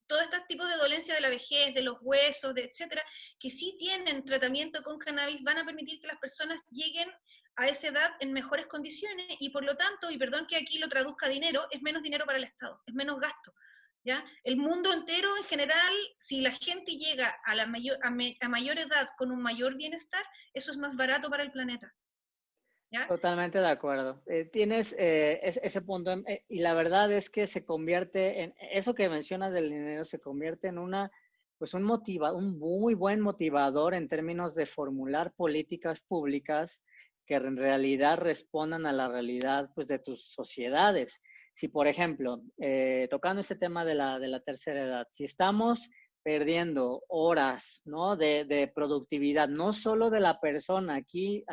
todo este tipo de dolencia de la vejez, de los huesos, etcétera, que sí tienen tratamiento con cannabis, van a permitir que las personas lleguen a esa edad en mejores condiciones y por lo tanto, y perdón que aquí lo traduzca a dinero, es menos dinero para el Estado, es menos gasto. ¿Ya? El mundo entero en general, si la gente llega a mayor edad con un mayor bienestar, eso es más barato para el planeta. ¿Ya? totalmente de acuerdo. Tienes ese punto y la verdad es que se convierte en, eso que mencionas del dinero se convierte en pues un muy buen motivador en términos de formular políticas públicas que en realidad respondan a la realidad pues de tus sociedades. Si, por ejemplo, tocando este tema de la tercera edad, si estamos perdiendo horas, ¿no? De productividad, no solo de la persona. Aquí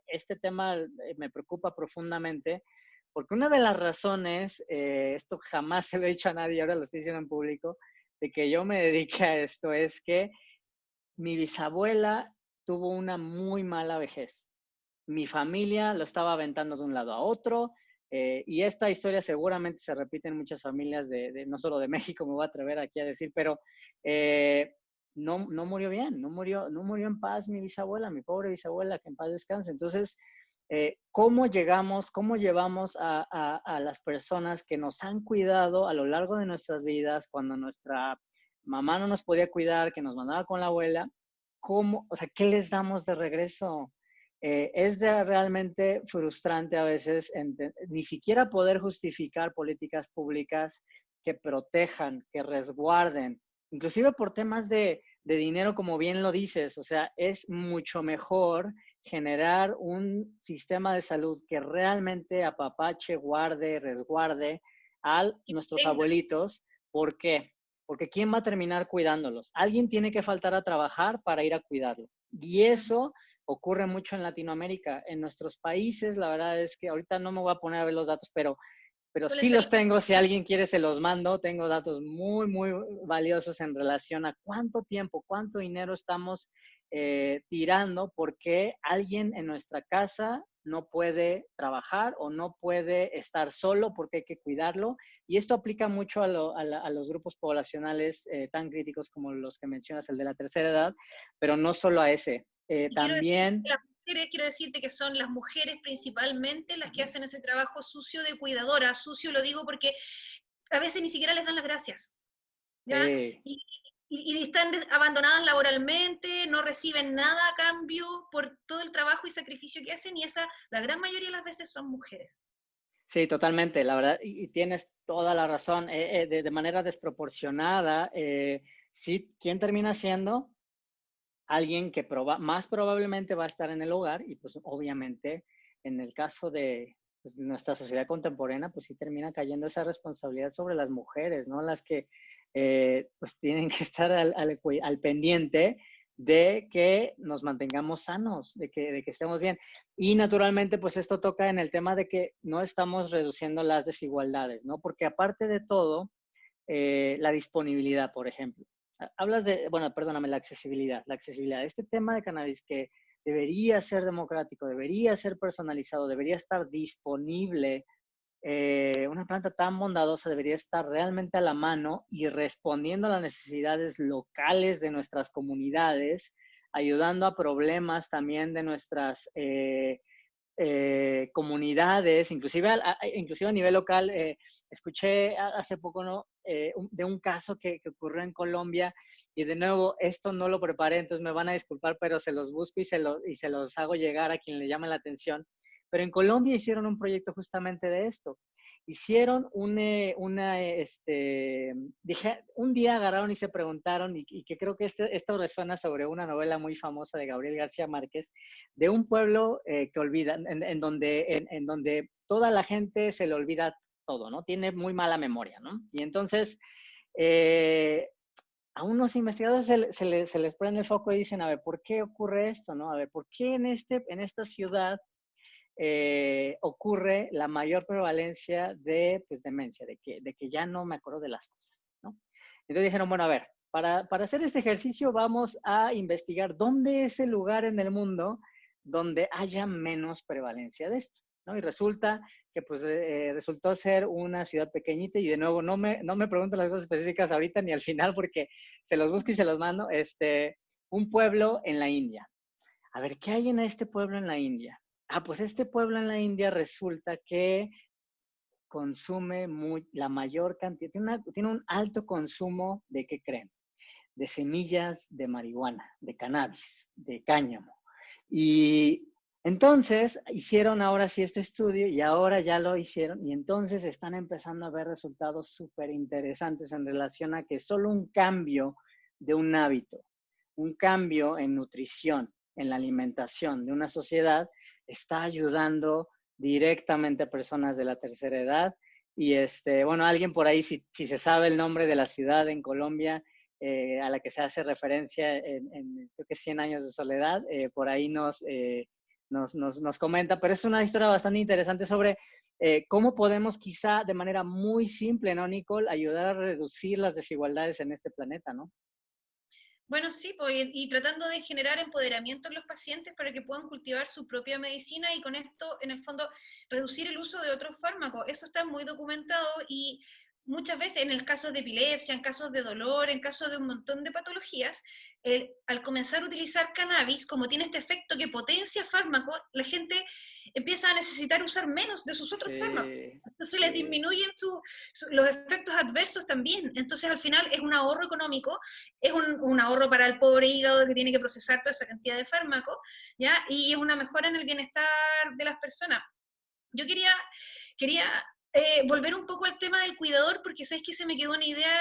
este tema me preocupa profundamente porque una de las razones, esto jamás se lo he dicho a nadie, ahora lo estoy diciendo en público, de que yo me dedique a esto es que mi bisabuela tuvo una muy mala vejez. Mi familia lo estaba aventando de un lado a otro, y esta historia seguramente se repite en muchas familias no solo de México, me voy a atrever aquí a decir, pero no murió bien, no murió en paz mi bisabuela, mi pobre bisabuela, que en paz descanse. Entonces, ¿cómo llevamos a las personas que nos han cuidado a lo largo de nuestras vidas, cuando nuestra mamá no nos podía cuidar, que nos mandaba con la abuela? O sea, ¿qué les damos de regreso? Realmente frustrante a veces ni siquiera poder justificar políticas públicas que protejan, que resguarden, inclusive por temas de dinero, como bien lo dices. O sea, es mucho mejor generar un sistema de salud que realmente apapache, guarde, resguarde a nuestros Venga, abuelitos. ¿Por qué? Porque ¿quién va a terminar cuidándolos? Alguien tiene que faltar a trabajar para ir a cuidarlo. Y eso ocurre mucho en Latinoamérica. En nuestros países, la verdad es que ahorita no me voy a poner a ver los datos, pero pero suele sí ser los tengo, si alguien quiere se los mando, tengo datos muy, muy valiosos en relación a cuánto tiempo, cuánto dinero estamos tirando porque alguien en nuestra casa no puede trabajar o no puede estar solo porque hay que cuidarlo. Y esto aplica mucho a los grupos poblacionales tan críticos como los que mencionas, el de la tercera edad, pero no solo a ese. Y También... quiero decirte que son las mujeres principalmente las que hacen ese trabajo sucio de cuidadora. Sucio lo digo porque a veces ni siquiera les dan las gracias, ¿ya? Sí. Y están abandonadas laboralmente, no reciben nada a cambio por todo el trabajo y sacrificio que hacen, y esa, la gran mayoría de las veces son mujeres. Sí, totalmente, la verdad, y tienes toda la razón. De manera desproporcionada, sí, ¿quién termina siendo? Alguien que más probablemente va a estar en el hogar y pues obviamente en el caso de pues, nuestra sociedad contemporánea, pues sí termina cayendo esa responsabilidad sobre las mujeres, ¿no? Las que pues tienen que estar al pendiente de que nos mantengamos sanos, de que estemos bien. Y naturalmente, pues esto toca en el tema de que no estamos reduciendo las desigualdades, ¿no? Porque aparte de todo, la disponibilidad, por ejemplo. Hablas de, bueno, perdóname, la accesibilidad. La accesibilidad. Este tema de cannabis que debería ser democrático, debería ser personalizado, debería estar disponible. Una planta tan bondadosa debería estar realmente a la mano y respondiendo a las necesidades locales de nuestras comunidades, ayudando a problemas también de nuestras comunidades, inclusive a nivel local. Escuché hace poco, ¿no? De un caso que ocurrió en Colombia y de nuevo, esto no lo preparé, entonces me van a disculpar, pero se los busco y se los hago llegar a quien le llame la atención. Pero en Colombia hicieron un proyecto justamente de esto. Hicieron un día agarraron y se preguntaron, y que creo que esto resuena sobre una novela muy famosa de Gabriel García Márquez, de un pueblo que olvida, en donde toda la gente se le olvida todo, ¿no? Tiene muy mala memoria, ¿no? Y entonces, a unos investigadores se les prende el foco y dicen, a ver, ¿por qué ocurre esto, no? A ver, ¿por qué en esta ciudad ocurre la mayor prevalencia de pues, demencia, de que ya no me acuerdo de las cosas, ¿no? Entonces dijeron, bueno, a ver, para hacer este ejercicio vamos a investigar dónde es el lugar en el mundo donde haya menos prevalencia de esto, ¿no? Y resulta que pues resultó ser una ciudad pequeñita y de nuevo no me pregunto las cosas específicas ahorita ni al final porque se los busco y se los mando, un pueblo en la India. A ver, ¿qué hay en este pueblo en la India? Pues este pueblo en la India resulta que consume la mayor cantidad, tiene un alto consumo de, ¿qué creen? De semillas de marihuana, de cannabis, de cáñamo. Y entonces hicieron ahora sí este estudio y ahora ya lo hicieron y entonces están empezando a ver resultados súper interesantes en relación a que solo un cambio de un hábito, un cambio en nutrición, en la alimentación de una sociedad está ayudando directamente a personas de la tercera edad. Y bueno, alguien por ahí, si se sabe el nombre de la ciudad en Colombia, a la que se hace referencia creo que 100 años de soledad, por ahí nos comenta, pero es una historia bastante interesante sobre cómo podemos quizá de manera muy simple, ¿no, Nicole? Ayudar a reducir las desigualdades en este planeta, ¿no? Bueno, sí, pues, y tratando de generar empoderamiento en los pacientes para que puedan cultivar su propia medicina y con esto, en el fondo, reducir el uso de otros fármacos. Eso está muy documentado y muchas veces en el caso de epilepsia, en casos de dolor, en casos de un montón de patologías, al comenzar a utilizar cannabis, como tiene este efecto que potencia fármacos, la gente empieza a necesitar usar menos de sus otros fármacos. Sí, Entonces les sí. disminuyen los efectos adversos también. Entonces al final es un ahorro económico, es un ahorro para el pobre hígado que tiene que procesar toda esa cantidad de fármacos, ¿ya? Y es una mejora en el bienestar de las personas. Yo quería volver un poco al tema del cuidador, porque sabes que se me quedó una idea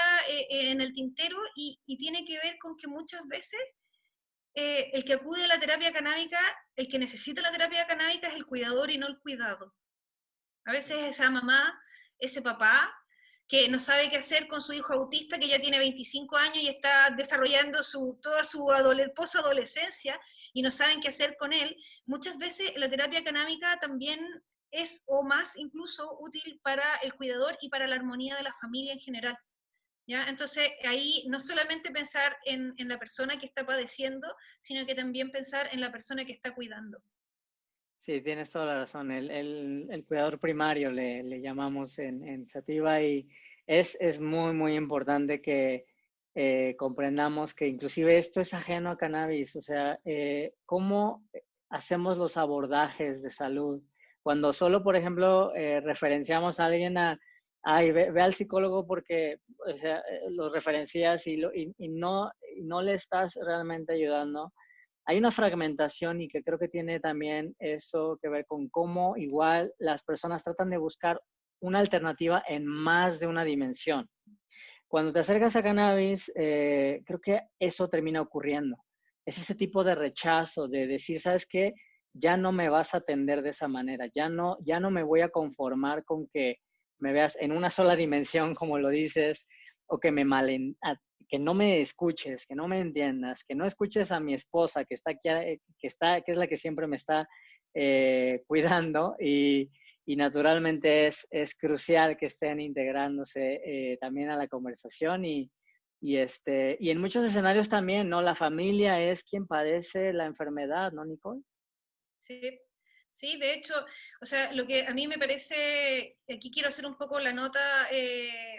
en el tintero y tiene que ver con que muchas veces el que acude a la terapia canábica, el que necesita la terapia canábica es el cuidador y no el cuidado. A veces esa mamá, ese papá, que no sabe qué hacer con su hijo autista que ya tiene 25 años y está desarrollando toda su posadolescencia y no saben qué hacer con él, muchas veces la terapia canábica también es o más incluso útil para el cuidador y para la armonía de la familia en general. ¿Ya? Entonces, ahí no solamente pensar en la persona que está padeciendo, sino que también pensar en la persona que está cuidando. Sí, tienes toda la razón. El cuidador primario le llamamos en Sativa y es muy, muy importante que comprendamos que inclusive esto es ajeno a cannabis. O sea, cómo hacemos los abordajes de salud. Cuando solo, por ejemplo, referenciamos a alguien ay, ve al psicólogo porque, o sea, lo referencias y no le estás realmente ayudando. Hay una fragmentación y que creo que tiene también eso que ver con cómo igual las personas tratan de buscar una alternativa en más de una dimensión. Cuando te acercas a cannabis, creo que eso termina ocurriendo. Es ese tipo de rechazo, de decir, ¿sabes qué? Ya no me vas a atender de esa manera, ya no me voy a conformar con que me veas en una sola dimensión, como lo dices, o que que no me escuches, que no me entiendas, que no escuches a mi esposa, que está aquí, que es la que siempre me está cuidando y naturalmente es crucial que estén integrándose también a la conversación y en muchos escenarios también, ¿no? La familia es quien padece la enfermedad, ¿no, Nicole? Sí, sí, de hecho, o sea, lo que a mí me parece, aquí quiero hacer un poco la nota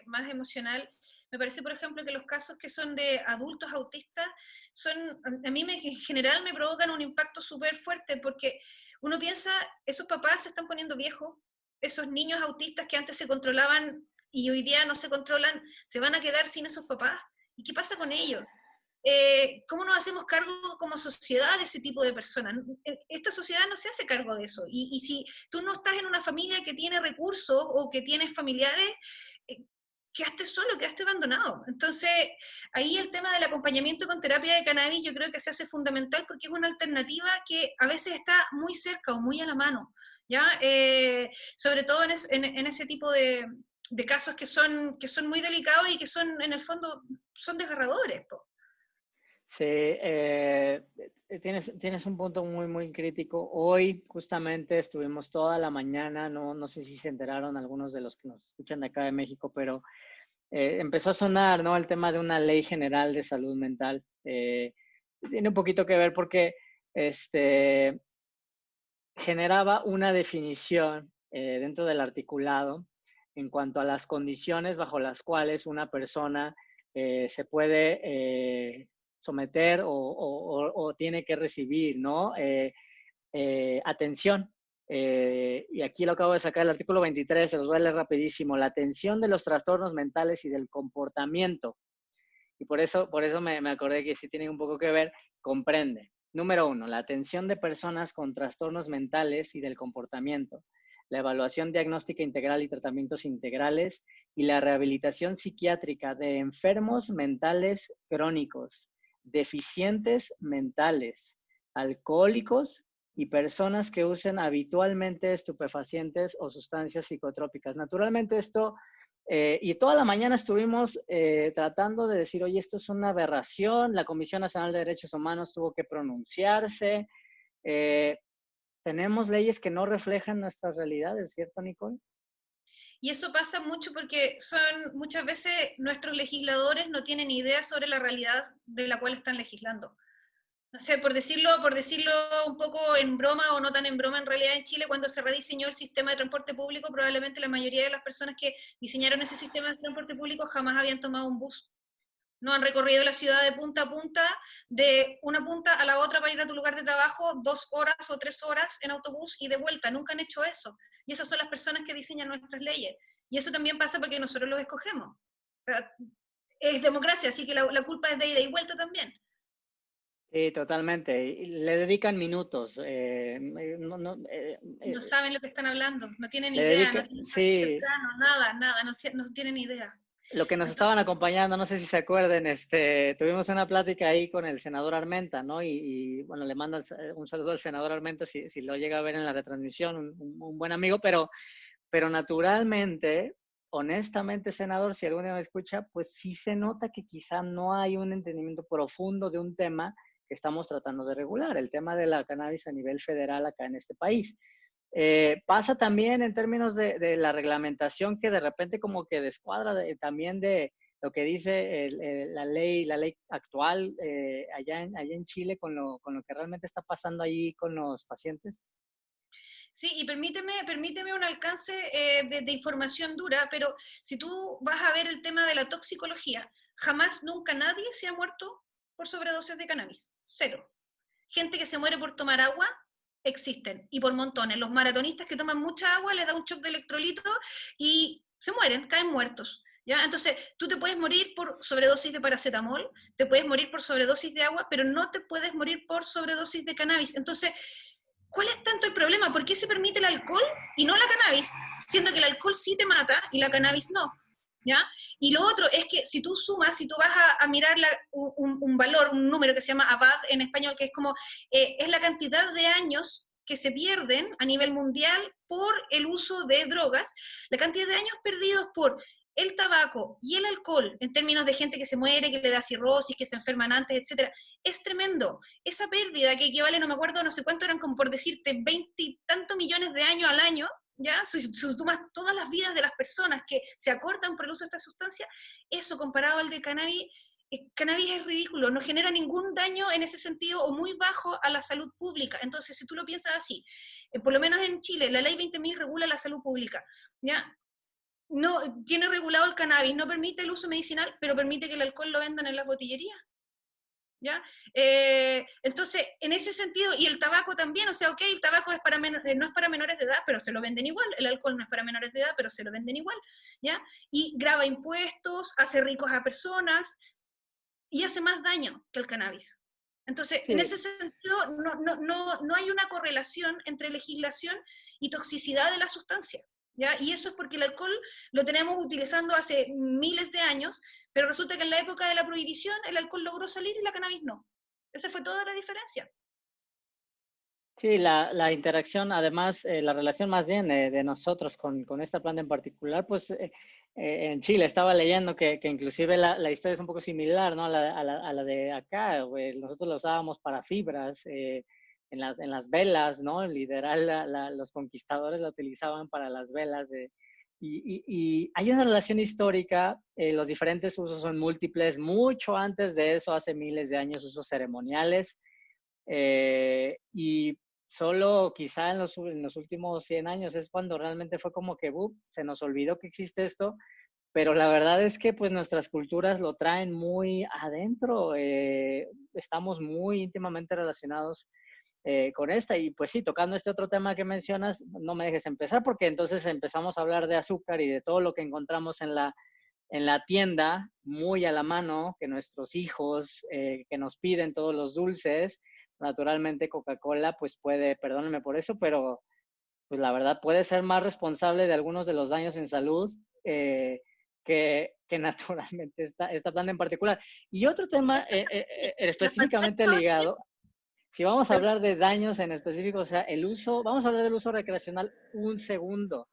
más emocional, me parece, por ejemplo, que los casos que son de adultos autistas son, a mí en general me provocan un impacto súper fuerte porque uno piensa, esos papás se están poniendo viejos, esos niños autistas que antes se controlaban y hoy día no se controlan, se van a quedar sin esos papás. ¿Y qué pasa con ellos? ¿Cómo nos hacemos cargo como sociedad de ese tipo de personas? Esta sociedad no se hace cargo de eso. Y si tú no estás en una familia que tiene recursos o que tienes familiares, eh, quedaste solo, quedaste abandonado. Entonces, ahí el tema del acompañamiento con terapia de cannabis yo creo que se hace fundamental porque es una alternativa que a veces está muy cerca o muy a la mano, ¿ya? Sobre todo en ese tipo de casos que son muy delicados y que son, en el fondo, son desgarradores, po. Sí, tienes un punto muy, muy crítico. Hoy justamente estuvimos toda la mañana, no sé si se enteraron algunos de los que nos escuchan de acá de México, pero empezó a sonar, ¿no? El tema de una ley general de salud mental. Tiene un poquito que ver porque este, generaba una definición dentro del articulado en cuanto a las condiciones bajo las cuales una persona se puede someter o tiene que recibir, ¿no? Atención. Y aquí lo acabo de sacar, el artículo 23, se los voy a leer rapidísimo. La atención de los trastornos mentales y del comportamiento. Y por eso me acordé que sí tiene un poco que ver, comprende. Número uno, la atención de personas con trastornos mentales y del comportamiento, la evaluación diagnóstica integral y tratamientos integrales y la rehabilitación psiquiátrica de enfermos mentales crónicos, deficientes mentales, alcohólicos y personas que usen habitualmente estupefacientes o sustancias psicotrópicas. Naturalmente esto y toda la mañana estuvimos tratando de decir, oye, esto es una aberración, la Comisión Nacional de Derechos Humanos tuvo que pronunciarse, eh, tenemos leyes que no reflejan nuestras realidades, ¿cierto, Nicole? Y eso pasa mucho porque son muchas veces nuestros legisladores no tienen idea sobre la realidad de la cual están legislando. No sé, por decirlo un poco en broma o no tan en broma, en realidad en Chile cuando se rediseñó el sistema de transporte público, probablemente la mayoría de las personas que diseñaron ese sistema de transporte público jamás habían tomado un bus. No han recorrido la ciudad de punta a punta, de una punta a la otra para ir a tu lugar de trabajo, 2 horas o 3 horas en autobús y de vuelta. Nunca han hecho eso. Y esas son las personas que diseñan nuestras leyes. Y eso también pasa porque nosotros los escogemos. O sea, es democracia, así que la culpa es de ida y vuelta también. Sí, totalmente. Y le dedican minutos. No saben lo que están hablando, no tienen Le idea, no dedican, tienen horario sí, temprano, nada, nada, no tienen idea. lo que nos estaban Entonces, acompañando, no sé si se acuerden, tuvimos una plática ahí con el senador Armenta, ¿no? Bueno, le mando un saludo al senador Armenta si lo llega a ver en la retransmisión, un buen amigo, pero naturalmente, honestamente, senador, si alguno me escucha, pues sí se nota que quizá no hay un entendimiento profundo de un tema que estamos tratando de regular, el tema de la cannabis a nivel federal acá en este país. Pasa también en términos de la reglamentación que de repente como que descuadra también de lo que dice la ley actual allá en Chile con lo que realmente está pasando ahí con los pacientes. Sí, y permíteme un alcance de información dura, pero si tú vas a ver el tema de la toxicología, jamás, nunca nadie se ha muerto por sobredosis de cannabis. Cero. Gente que se muere por tomar agua, existen, y por montones. Los maratonistas que toman mucha agua les da un shock de electrolito y se mueren, caen muertos. ¿Ya? Entonces, tú te puedes morir por sobredosis de paracetamol, te puedes morir por sobredosis de agua, pero no te puedes morir por sobredosis de cannabis. Entonces, ¿cuál es tanto el problema? ¿Por qué se permite el alcohol y no la cannabis? Siendo que el alcohol sí te mata y la cannabis no. ¿Ya? Y lo otro es que si tú sumas, si tú vas a mirar un valor, un número que se llama ABAD en español, que es como, es la cantidad de años que se pierden a nivel mundial por el uso de drogas, la cantidad de años perdidos por el tabaco y el alcohol, en términos de gente que se muere, que le da cirrosis, que se enferman antes, etcétera, es tremendo. Esa pérdida que equivale, no me acuerdo, no sé cuánto eran, como por decirte, 20 y tantos millones de años al año, ¿ya? Si sumas todas las vidas de las personas que se acortan por el uso de esta sustancia, eso comparado al de cannabis es ridículo, no genera ningún daño en ese sentido o muy bajo a la salud pública. Entonces, si tú lo piensas así, por lo menos en Chile, la ley 20.000 regula la salud pública, ¿ya? No tiene regulado el cannabis, no permite el uso medicinal, pero permite que el alcohol lo vendan en las botillerías. ¿Ya? Entonces, en ese sentido, y el tabaco también, o sea, ok, el tabaco es no es para menores de edad, pero se lo venden igual, el alcohol no es para menores de edad, pero se lo venden igual, ¿ya? Y grava impuestos, hace ricos a personas, y hace más daño que el cannabis. Entonces, en Sí, ese sentido, no hay una correlación entre legislación y toxicidad de la sustancia. ¿Ya? Y eso es porque el alcohol lo tenemos utilizando hace miles de años, pero resulta que en la época de la prohibición el alcohol logró salir y la cannabis no. Esa fue toda la diferencia. sí, la interacción, además, la relación más bien de nosotros con esta planta en particular, pues en Chile estaba leyendo que inclusive la historia es un poco similar, ¿no? A la de acá, güey. Nosotros la usábamos para fibras, en las velas, ¿no? Literal, los conquistadores la utilizaban para las velas. Y hay una relación histórica, los diferentes usos son múltiples, mucho antes de eso, hace miles de años, usos ceremoniales. Y solo quizá en los últimos 100 años es cuando realmente fue como que se nos olvidó que existe esto, pero la verdad es que pues nuestras culturas lo traen muy adentro, estamos muy íntimamente relacionados con esta. Y pues sí, tocando este otro tema que mencionas, no me dejes empezar porque entonces empezamos a hablar de azúcar y de todo lo que encontramos en la tienda, muy a la mano, que nuestros hijos que nos piden todos los dulces. Naturalmente Coca-Cola pues puede, perdónenme por eso, pero pues la verdad puede ser más responsable de algunos de los daños en salud que naturalmente esta planta en particular. Y otro tema La específicamente pantalla, ligado, si vamos a perdón, hablar de daños en específico, o sea, el uso, vamos a hablar del uso recreacional un segundo,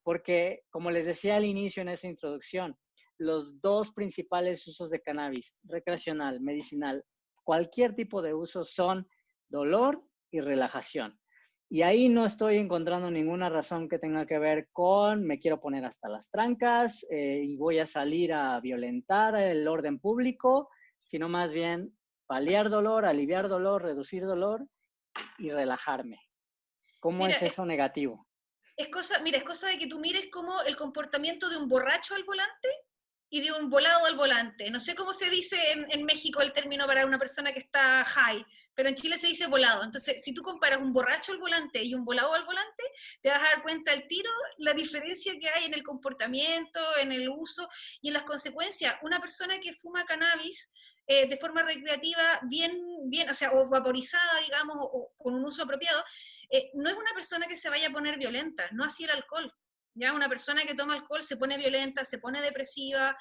porque como les decía al inicio en esa introducción, los dos principales usos de cannabis, recreacional, medicinal, cualquier tipo de uso, son dolor y relajación. Y ahí no estoy encontrando ninguna razón que tenga que ver con me quiero poner hasta las trancas y voy a salir a violentar el orden público, sino más bien paliar dolor, aliviar dolor, reducir dolor y relajarme. ¿Cómo mira, es eso negativo? mira, es cosa de que tú mires como el comportamiento de un borracho al volante y de un volado al volante. No sé cómo se dice en México el término para una persona que está high, pero en Chile se dice volado. Entonces, si tú comparas un borracho al volante y un volado al volante, te vas a dar cuenta al tiro la diferencia que hay en el comportamiento, en el uso y en las consecuencias. Una persona que fuma cannabis de forma recreativa, bien, o sea, o vaporizada, digamos, o con un uso apropiado, no es una persona que se vaya a poner violenta, no así el alcohol. ¿Ya? Una persona que toma alcohol se pone violenta, se pone depresiva,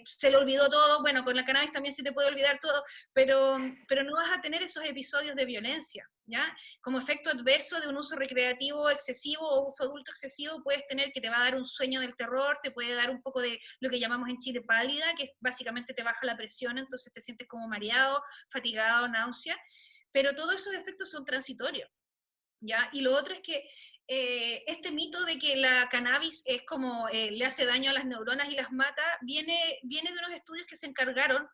se le olvidó todo, bueno, con la cannabis también se te puede olvidar todo, pero no vas a tener esos episodios de violencia, ¿ya? Como efecto adverso de un uso recreativo excesivo o uso adulto excesivo, puedes tener que te va a dar un sueño del terror, te puede dar un poco de lo que llamamos en Chile pálida, que básicamente te baja la presión, entonces te sientes como mareado, fatigado, náusea, pero todos esos efectos son transitorios. ¿Ya? Y lo otro es que este mito de que la cannabis es como le hace daño a las neuronas y las mata, viene de unos estudios que se encargaron,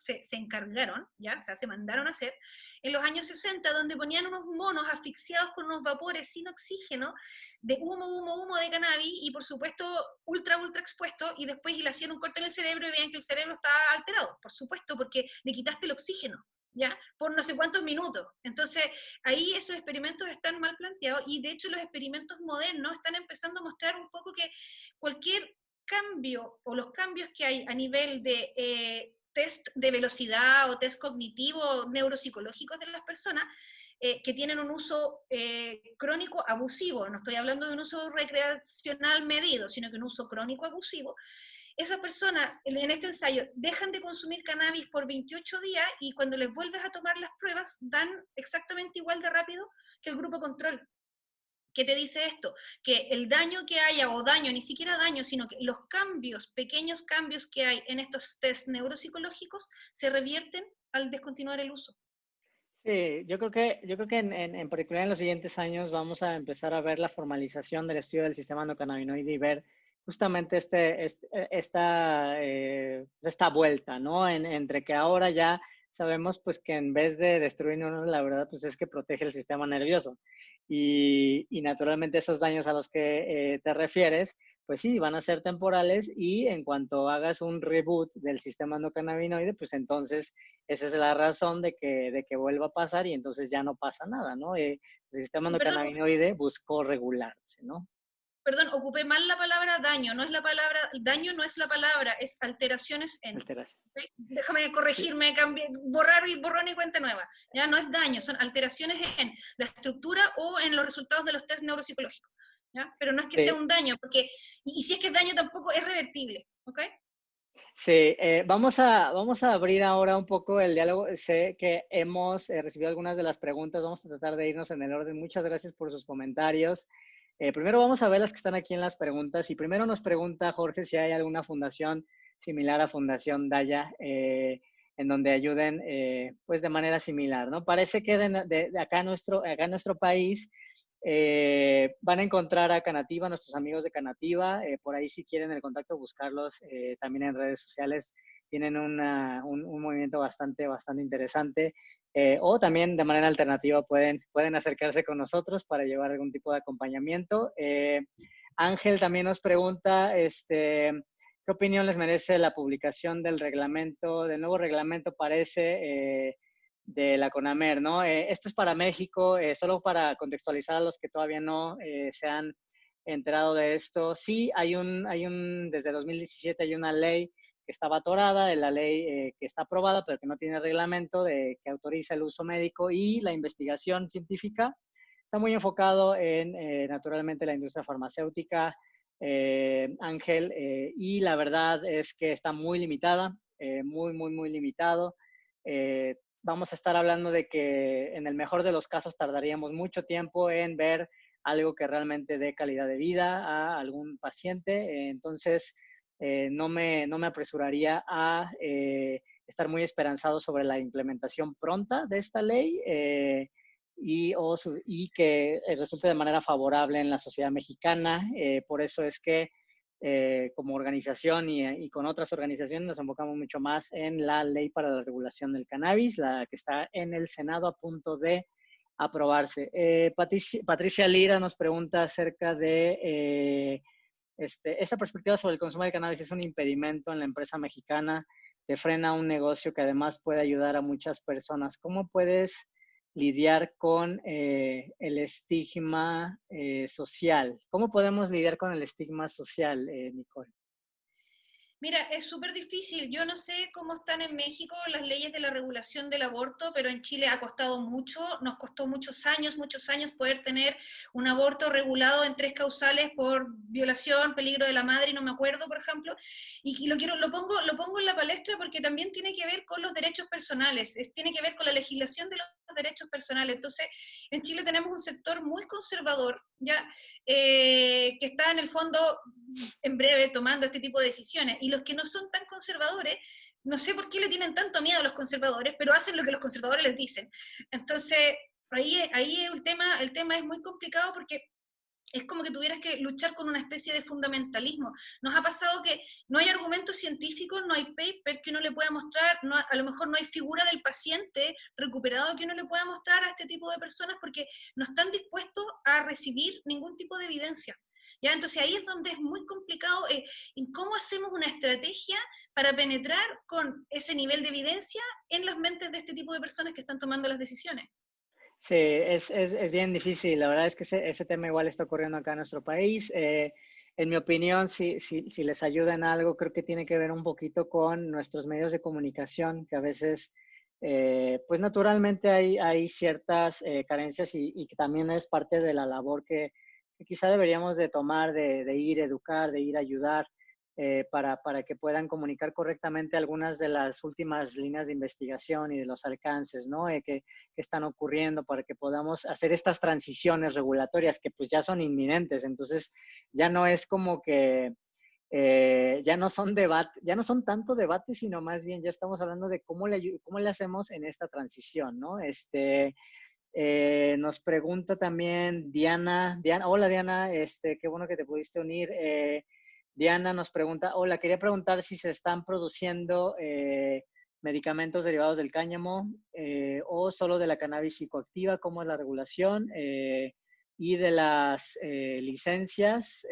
¿ya? O sea, se mandaron a hacer en los años 60, donde ponían unos monos asfixiados con unos vapores sin oxígeno, de humo de cannabis, y por supuesto ultra expuesto, y después le hacían un corte en el cerebro y veían que el cerebro estaba alterado, por supuesto, porque le quitaste el oxígeno, ¿ya? Por no sé cuántos minutos. Entonces, ahí esos experimentos están mal planteados, y de hecho los experimentos modernos están empezando a mostrar un poco que cualquier cambio o los cambios que hay a nivel de test de velocidad o test cognitivo neuropsicológicos de las personas que tienen un uso crónico abusivo, no estoy hablando de un uso recreacional medido, sino que un uso crónico abusivo, esas personas en este ensayo dejan de consumir cannabis por 28 días y cuando les vuelves a tomar las pruebas dan exactamente igual de rápido que el grupo control. ¿Qué te dice esto? Que el daño que haya, o daño, ni siquiera daño, sino que los cambios, pequeños cambios que hay en estos test neuropsicológicos se revierten al descontinuar el uso. Sí, yo creo que en particular en los siguientes años vamos a empezar a ver la formalización del estudio del sistema endocannabinoide y ver justamente esta vuelta, ¿no? Entre que ahora ya sabemos pues que en vez de destruirnos, la verdad pues es que protege el sistema nervioso. Y naturalmente esos daños a los que te refieres, pues sí, van a ser temporales y en cuanto hagas un reboot del sistema endocannabinoide, pues entonces esa es la razón de que vuelva a pasar y entonces ya no pasa nada, ¿no? El sistema Perdón, endocannabinoide buscó regularse, ¿no? perdón, ocupé mal la palabra daño, no es la palabra, daño no es la palabra, es alteraciones en. Alteración. ¿Okay? Déjame Sí, corregirme, borrar y borrón y cuenta nueva. Ya no es daño, son alteraciones en la estructura o en los resultados de los test neuropsicológicos. ¿Ya? Pero no es que sea sí, un daño, porque, y si es que es daño tampoco es revertible. ¿Ok? sí. Vamos a abrir ahora un poco el diálogo. Sé que hemos recibido algunas de las preguntas, vamos a tratar de irnos en el orden. Muchas gracias por sus comentarios. Primero vamos a ver las que están aquí en las preguntas. Y primero nos pregunta Jorge si hay alguna fundación similar a Fundación Daya en donde ayuden pues de manera similar, ¿no? Parece que de acá, acá en nuestro país van a encontrar a Canativa, nuestros amigos de Canativa. Por ahí si quieren el contacto, buscarlos también en redes sociales. Tienen un movimiento bastante interesante. O también de manera alternativa pueden acercarse con nosotros para llevar algún tipo de acompañamiento. Ángel también nos pregunta, ¿qué opinión les merece la publicación del reglamento, del nuevo reglamento parece de la CONAMER, ¿no? Esto es para México, solo para contextualizar a los que todavía no se han enterado de esto. Sí, desde 2017 hay una ley que estaba atorada, la ley que está aprobada, pero que no tiene reglamento que autoriza el uso médico y la investigación científica. Está muy enfocado en, naturalmente, la industria farmacéutica, Ángel, y la verdad es que está muy limitada, muy limitado. Vamos a estar hablando de que en el mejor de los casos tardaríamos mucho tiempo en ver algo que realmente dé calidad de vida a algún paciente. Entonces, no me apresuraría a estar muy esperanzado sobre la implementación pronta de esta ley y que resulte de manera favorable en la sociedad mexicana. Por eso es que como organización y con otras organizaciones nos enfocamos mucho más en la ley para la regulación del cannabis, la que está en el Senado a punto de aprobarse. Patricia Lira nos pregunta acerca de esta perspectiva sobre el consumo de cannabis es un impedimento en la empresa mexicana que frena un negocio que además puede ayudar a muchas personas. ¿Cómo puedes lidiar con el estigma social? ¿Cómo podemos lidiar con el estigma social, Nicole? Mira, es súper difícil. Yo no sé cómo están en México las leyes de la regulación del aborto, pero en Chile ha costado mucho, nos costó muchos años poder tener un aborto regulado en 3 causales por violación, peligro de la madre, y no me acuerdo, por ejemplo. Y lo pongo en la palestra porque también tiene que ver con los derechos personales, tiene que ver con la legislación de los derechos personales. Entonces, en Chile tenemos un sector muy conservador, ya, que está en el fondo en breve tomando este tipo de decisiones. Y los que no son tan conservadores, no sé por qué le tienen tanto miedo a los conservadores, pero hacen lo que los conservadores les dicen. Entonces, ahí el tema es muy complicado porque es como que tuvieras que luchar con una especie de fundamentalismo. Nos ha pasado que no hay argumentos científicos, no hay paper que uno le pueda mostrar, no, a lo mejor no hay figura del paciente recuperado que uno le pueda mostrar a este tipo de personas porque no están dispuestos a recibir ningún tipo de evidencia. ¿Ya? Entonces ahí es donde es muy complicado en cómo hacemos una estrategia para penetrar con ese nivel de evidencia en las mentes de este tipo de personas que están tomando las decisiones. Sí, es bien difícil. La verdad es que ese tema igual está ocurriendo acá en nuestro país. En mi opinión, si les ayuda en algo, creo que tiene que ver un poquito con nuestros medios de comunicación, que a veces, pues naturalmente hay ciertas carencias y que también es parte de la labor que quizá deberíamos de tomar, de ir a educar, de ir a ayudar. Para que puedan comunicar correctamente algunas de las últimas líneas de investigación y de los alcances, ¿no? Que están ocurriendo para que podamos hacer estas transiciones regulatorias que pues ya son inminentes. Entonces ya no es como que ya no son debate, ya no son tanto debates, sino más bien ya estamos hablando de cómo le hacemos en esta transición, ¿no? Nos pregunta también Diana, hola Diana, qué bueno que te pudiste unir. Diana nos pregunta, hola, quería preguntar si se están produciendo medicamentos derivados del cáñamo o solo de la cannabis psicoactiva, cómo es la regulación y de las licencias.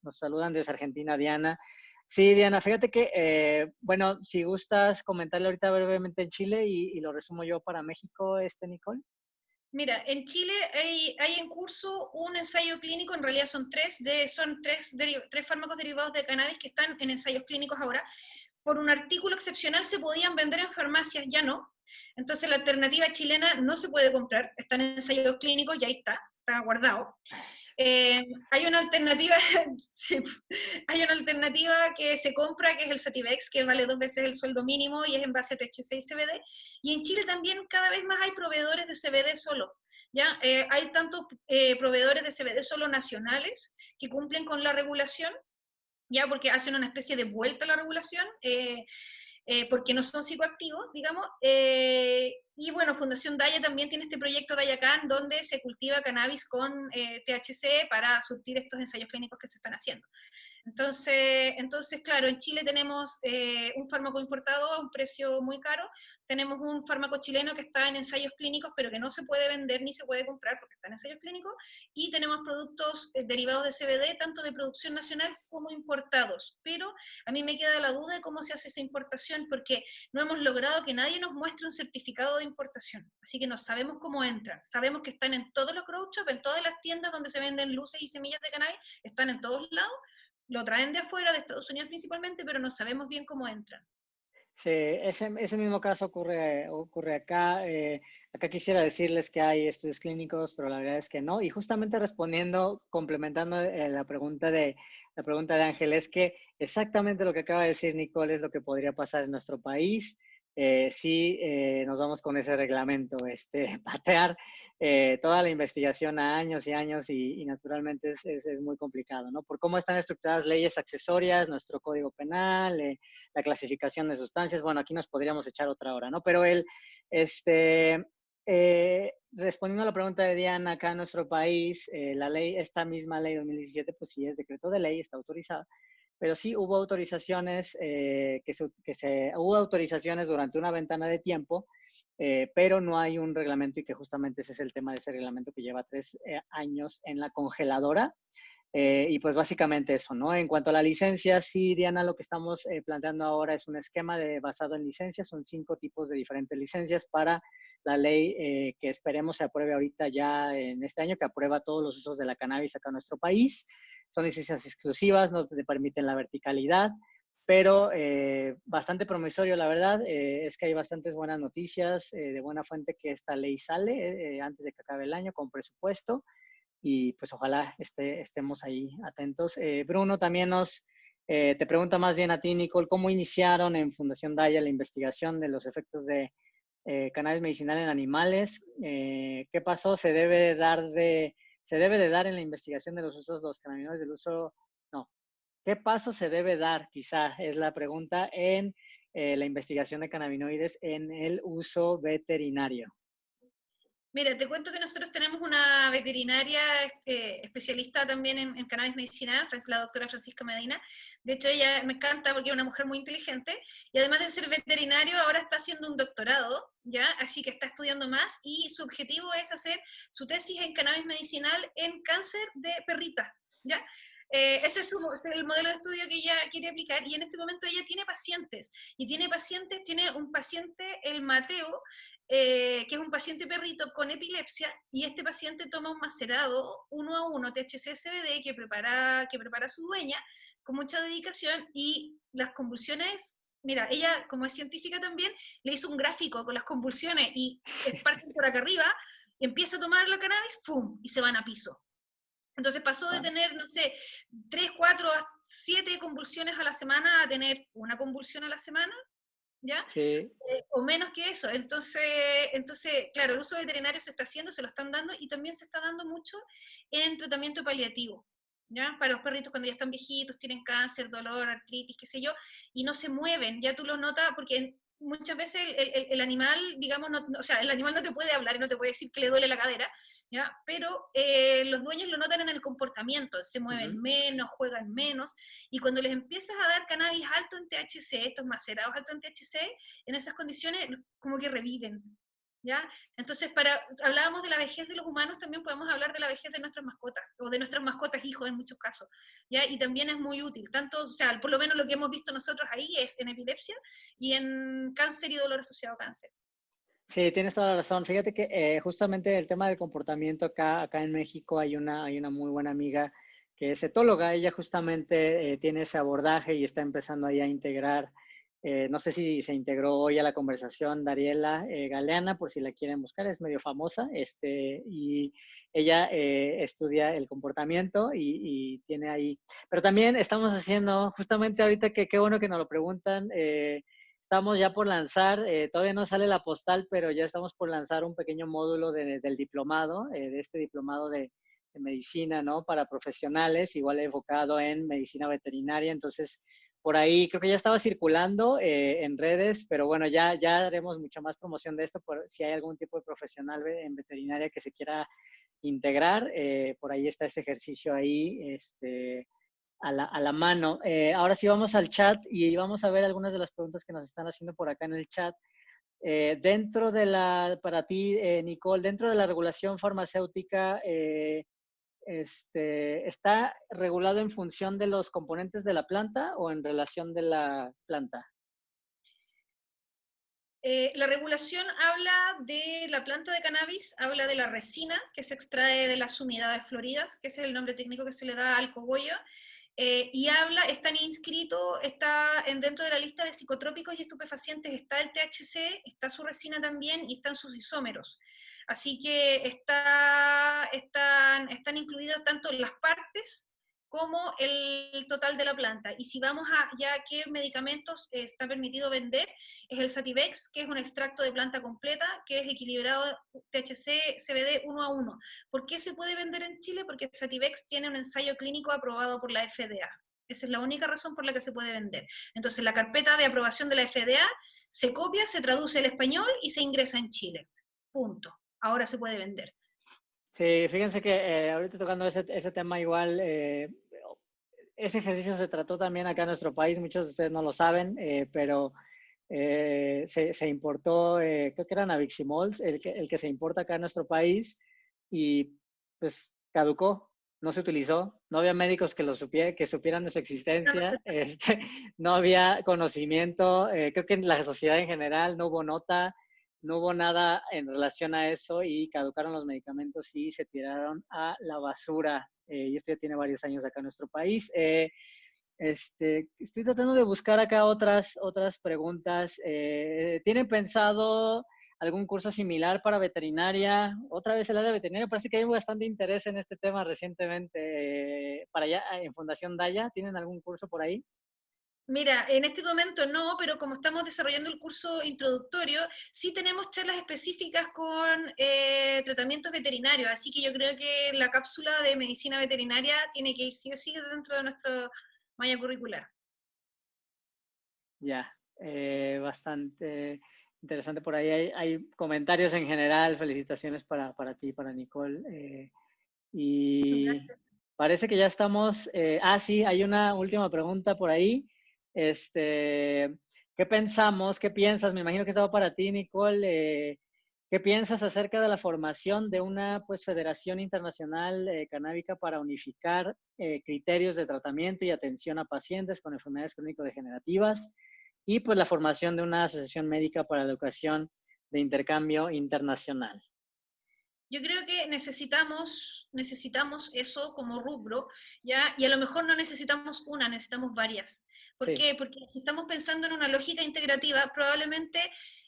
Nos saludan desde Argentina, Diana. Sí, Diana, fíjate que, bueno, si gustas comentarle ahorita brevemente en Chile y lo resumo yo para México, Nicole. Mira, en Chile hay en curso un ensayo clínico, en realidad tres fármacos derivados de cannabis que están en ensayos clínicos ahora. Por un artículo excepcional se podían vender en farmacias, ya no. Entonces la alternativa chilena no se puede comprar, están en ensayos clínicos, ya ahí está guardado. Hay una alternativa, sí, hay una alternativa que se compra, que es el Sativex, que vale 2 veces el sueldo mínimo y es en base a THC y CBD. Y en Chile también cada vez más hay proveedores de CBD solo. ¿Ya? Hay tantos proveedores de CBD solo nacionales que cumplen con la regulación, ya porque hacen una especie de vuelta a la regulación, porque no son psicoactivos, digamos. Y bueno, Fundación Daya también tiene este proyecto Dayacan, donde se cultiva cannabis con THC para surtir estos ensayos clínicos que se están haciendo. Entonces, claro, en Chile tenemos un fármaco importado a un precio muy caro, tenemos un fármaco chileno que está en ensayos clínicos, pero que no se puede vender ni se puede comprar porque está en ensayos clínicos, y tenemos productos derivados de CBD, tanto de producción nacional como importados. Pero a mí me queda la duda de cómo se hace esa importación, porque no hemos logrado que nadie nos muestre un certificado de importación, así que no sabemos cómo entran. Sabemos que están en todos los grow shops, en todas las tiendas donde se venden luces y semillas de cannabis, están en todos lados, lo traen de afuera, de Estados Unidos principalmente, pero no sabemos bien cómo entran. Sí, ese mismo caso ocurre acá. Acá quisiera decirles que hay estudios clínicos, pero la verdad es que no. Y justamente respondiendo, complementando la pregunta de Ángel, es que exactamente lo que acaba de decir Nicole es lo que podría pasar en nuestro país si nos vamos con ese reglamento, patear toda la investigación a años y años y naturalmente es muy complicado, ¿no? Por cómo están estructuradas leyes accesorias, nuestro código penal, la clasificación de sustancias. Bueno, aquí nos podríamos echar otra hora, ¿no? Pero respondiendo a la pregunta de Diana, acá en nuestro país, esta misma ley 2017, pues sí es decreto de ley, está autorizada, pero sí hubo autorizaciones, hubo autorizaciones durante una ventana de tiempo, pero no hay un reglamento y que justamente ese es el tema de ese reglamento que lleva 3 años en la congeladora. Y pues básicamente eso, ¿no? En cuanto a la licencia, sí, Diana, lo que estamos planteando ahora es un esquema basado en licencias. Son 5 tipos de diferentes licencias para la ley que esperemos se apruebe ahorita ya en este año, que aprueba todos los usos de la cannabis acá en nuestro país. Son licencias exclusivas, no te permiten la verticalidad, pero bastante promisorio, la verdad. Es que hay bastantes buenas noticias de buena fuente que esta ley sale antes de que acabe el año con presupuesto y pues ojalá estemos ahí atentos. Bruno también te pregunta más bien a ti, Nicole, ¿cómo iniciaron en Fundación Daya la investigación de los efectos de cannabis medicinal en animales? ¿Qué pasó? Se debe de dar en la investigación de los usos de los cannabinoides del uso? No. ¿Qué paso se debe dar? Quizá es la pregunta en la investigación de cannabinoides en el uso veterinario. Mira, te cuento que nosotros tenemos una veterinaria especialista también en cannabis medicinal, es la doctora Francisca Medina. De hecho, ella me encanta porque es una mujer muy inteligente y además de ser veterinario, ahora está haciendo un doctorado, ¿ya? Así que está estudiando más y su objetivo es hacer su tesis en cannabis medicinal en cáncer de perrita, ¿ya? Ese es el modelo de estudio que ella quiere aplicar y en este momento ella tiene pacientes y tiene un paciente, el Mateo, que es un paciente perrito con epilepsia, y este paciente toma un macerado 1 a 1 THC-CBD que prepara su dueña con mucha dedicación, y las convulsiones, mira, ella como es científica también, le hizo un gráfico con las convulsiones y parten por acá arriba, y empieza a tomar la cannabis, ¡fum! Y se van a piso. Entonces pasó de Wow. tener, no sé, 3, 4, 7 convulsiones a la semana a tener una convulsión a la semana, ¿ya? Sí. O menos que eso. Entonces, claro, el uso veterinario se está haciendo, se lo están dando, y también se está dando mucho en tratamiento paliativo, ¿ya? Para los perritos cuando ya están viejitos, tienen cáncer, dolor, artritis, qué sé yo, y no se mueven, ya tú lo notas, porque muchas veces el animal, digamos, o sea, el animal no te puede hablar y no te puede decir que le duele la cadera, ¿ya? Pero los dueños lo notan en el comportamiento, se mueven Ujú. menos, juegan menos, y cuando les empiezas a dar cannabis alto en THC, estos macerados alto en THC, en esas condiciones como que reviven, ¿ya? Entonces, hablábamos de la vejez de los humanos, también podemos hablar de la vejez de nuestras mascotas, o de nuestras mascotas hijos en muchos casos, ¿ya? Y también es muy útil, tanto, o sea, por lo menos lo que hemos visto nosotros ahí es en epilepsia y en cáncer y dolor asociado a cáncer. Sí, tienes toda la razón. Fíjate que justamente el tema del comportamiento acá en México hay una muy buena amiga que es etóloga. Ella justamente tiene ese abordaje y está empezando ahí a integrar, no sé si se integró hoy a la conversación, Dariela Galeana, por si la quieren buscar, es medio famosa, y ella estudia el comportamiento y tiene ahí, pero también estamos haciendo, justamente ahorita que qué bueno que nos lo preguntan, estamos ya por lanzar, todavía no sale la postal, pero ya estamos por lanzar un pequeño módulo del diplomado, de este diplomado de medicina, ¿no? Para profesionales, igual enfocado en medicina veterinaria. Entonces, por ahí creo que ya estaba circulando en redes, pero bueno, ya haremos mucha más promoción de esto por si hay algún tipo de profesional en veterinaria que se quiera integrar. Por ahí está ese ejercicio ahí, a la mano. Ahora sí vamos al chat y vamos a ver algunas de las preguntas que nos están haciendo por acá en el chat. Dentro de para ti, Nicole, dentro de la regulación farmacéutica, ¿está regulado en función de los componentes de la planta o en relación de la planta? La regulación habla de la planta de cannabis, habla de la resina que se extrae de las humedades floridas, que ese es el nombre técnico que se le da al cogollo, y están inscritos, dentro de la lista de psicotrópicos y estupefacientes está el THC, está su resina también y están sus isómeros. Así que están incluidas tanto las partes como el total de la planta. Y si vamos a ya qué medicamentos está permitido vender, es el Sativex, que es un extracto de planta completa, que es equilibrado THC-CBD 1 a 1. ¿Por qué se puede vender en Chile? Porque Sativex tiene un ensayo clínico aprobado por la FDA. Esa es la única razón por la que se puede vender. Entonces, la carpeta de aprobación de la FDA se copia, se traduce al español y se ingresa en Chile. Punto. Ahora se puede vender. Sí, fíjense que ahorita tocando ese tema igual, ese ejercicio se trató también acá en nuestro país, muchos de ustedes no lo saben, pero se importó, creo que era Naviximols, el que se importa acá en nuestro país y pues caducó, no se utilizó, no había médicos que supieran de su existencia, no había conocimiento, creo que en la sociedad en general no hubo nota, no hubo nada en relación a eso y caducaron los medicamentos y se tiraron a la basura. Y esto ya tiene varios años acá en nuestro país. Estoy tratando de buscar acá otras preguntas. ¿Tienen pensado algún curso similar para veterinaria? Otra vez el área veterinaria, parece que hay bastante interés en este tema recientemente. Para allá, en Fundación Daya, ¿tienen algún curso por ahí? Mira, en este momento no, pero como estamos desarrollando el curso introductorio, sí tenemos charlas específicas con tratamientos veterinarios, así que yo creo que la cápsula de medicina veterinaria tiene que ir sí o sí dentro de nuestra malla curricular. Ya, bastante. interesante por ahí. Hay comentarios en general, felicitaciones para ti, para Nicole. Y parece que ya estamos. Sí, hay una última pregunta por ahí. ¿Qué pensamos? ¿Qué piensas? Me imagino que estaba para ti, Nicole. ¿Qué piensas acerca de la formación de una federación internacional canábica para unificar criterios de tratamiento y atención a pacientes con enfermedades crónico-degenerativas y la formación de una asociación médica para la educación de intercambio internacional? Yo creo que necesitamos eso como rubro, ¿ya? Y a lo mejor no necesitamos una, necesitamos varias. ¿Por Sí. qué? Porque si estamos pensando en una lógica integrativa, probablemente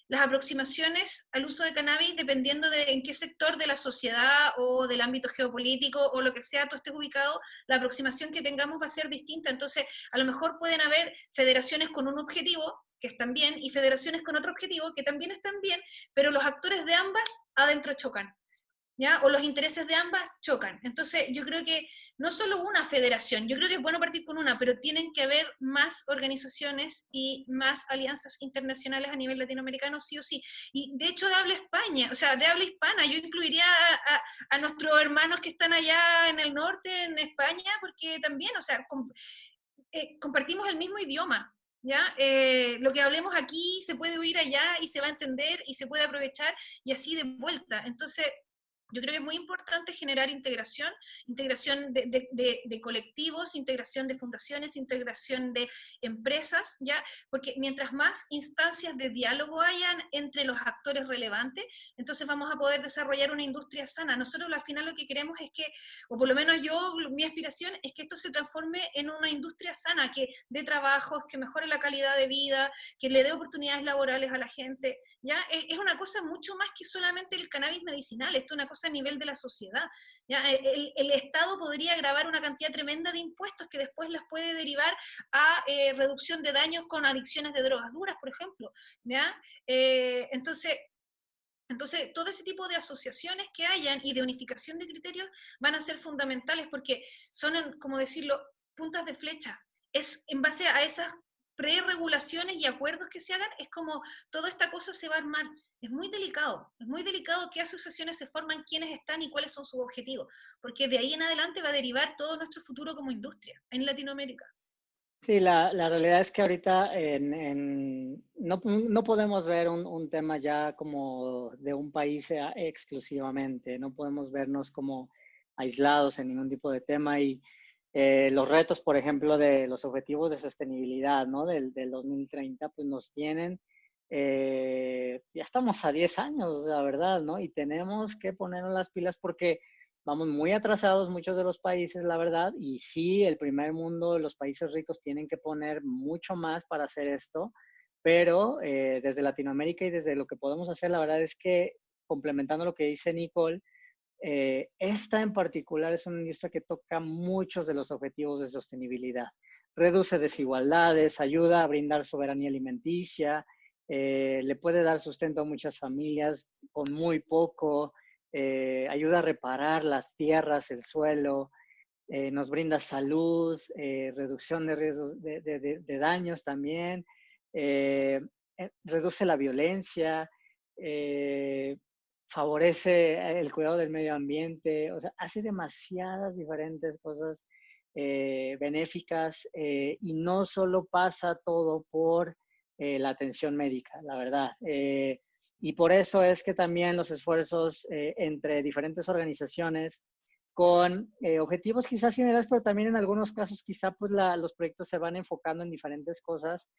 las aproximaciones al uso de cannabis, dependiendo de en qué sector de la sociedad o del ámbito geopolítico o lo que sea tú estés ubicado, la aproximación que tengamos va a ser distinta. Entonces, a lo mejor pueden haber federaciones con un objetivo, que están bien, y federaciones con otro objetivo, que también están bien, pero los actores de ambas adentro chocan. ¿Ya? O los intereses de ambas chocan. Entonces, yo creo que no solo una federación, yo creo que es bueno partir con una, pero tienen que haber más organizaciones y más alianzas internacionales a nivel latinoamericano, sí o sí. Y de hecho, de habla España, o sea, de habla hispana, yo incluiría a nuestros hermanos que están allá en el norte, en España, porque también, o sea, compartimos el mismo idioma. ¿Ya? Lo que hablemos aquí se puede oír allá y se va a entender y se puede aprovechar y así de vuelta. Entonces, yo creo que es muy importante generar integración de colectivos, integración de fundaciones, integración de empresas, ¿ya? Porque mientras más instancias de diálogo hayan entre los actores relevantes, entonces vamos a poder desarrollar una industria sana. Nosotros al final lo que queremos es que, o por lo menos yo, mi aspiración es que esto se transforme en una industria sana, que dé trabajos, que mejore la calidad de vida, que le dé oportunidades laborales a la gente, ¿ya? Es una cosa mucho más que solamente el cannabis medicinal, esto es una cosa a nivel de la sociedad, ¿ya? El Estado podría grabar una cantidad tremenda de impuestos que después las puede derivar a reducción de daños con adicciones de drogas duras, por ejemplo, ¿ya? Entonces, todo ese tipo de asociaciones que hayan y de unificación de criterios van a ser fundamentales porque son, como decirlo, puntas de flecha. Es en base a esas preregulaciones y acuerdos que se hagan, es como toda esta cosa se va a armar. Es muy delicado qué asociaciones se forman, quiénes están y cuáles son sus objetivos, porque de ahí en adelante va a derivar todo nuestro futuro como industria en Latinoamérica. Sí, la realidad es que ahorita no podemos ver un tema ya como de un país exclusivamente, no podemos vernos como aislados en ningún tipo de tema y los retos, por ejemplo, de los objetivos de sostenibilidad, ¿no? Del 2030, pues nos tienen, ya estamos a 10 años, la verdad, ¿no? Y tenemos que ponernos las pilas porque vamos muy atrasados muchos de los países, la verdad, y sí, el primer mundo, los países ricos tienen que poner mucho más para hacer esto, pero desde Latinoamérica y desde lo que podemos hacer, la verdad es que, complementando lo que dice Nicole, esta en particular es una industria que toca muchos de los objetivos de sostenibilidad. Reduce desigualdades, ayuda a brindar soberanía alimenticia, le puede dar sustento a muchas familias con muy poco, ayuda a reparar las tierras, el suelo, nos brinda salud, reducción de riesgos de daños también, reduce la violencia, favorece el cuidado del medio ambiente, o sea, hace demasiadas diferentes cosas benéficas y no solo pasa todo por la atención médica, la verdad. Y por eso es que también los esfuerzos entre diferentes organizaciones con objetivos quizás similares, pero también en algunos casos quizá los proyectos se van enfocando en diferentes cosas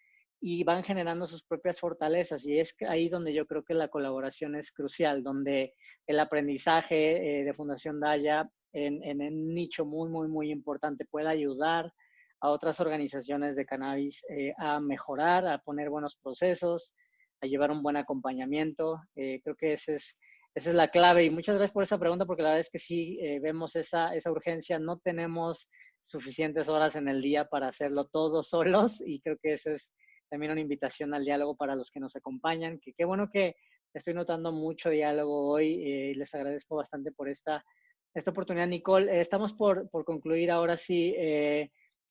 y van generando sus propias fortalezas. Y es ahí donde yo creo que la colaboración es crucial, donde el aprendizaje de Fundación Daya en un nicho muy, muy, muy importante puede ayudar a otras organizaciones de cannabis a mejorar, a poner buenos procesos, a llevar un buen acompañamiento. Creo que esa es la clave y muchas gracias por esa pregunta porque la verdad es que sí vemos esa urgencia, no tenemos suficientes horas en el día para hacerlo todos solos y creo que esa es también una invitación al diálogo para los que nos acompañan, que qué bueno que estoy notando mucho diálogo hoy y les agradezco bastante por esta oportunidad. Nicole, estamos por concluir ahora sí.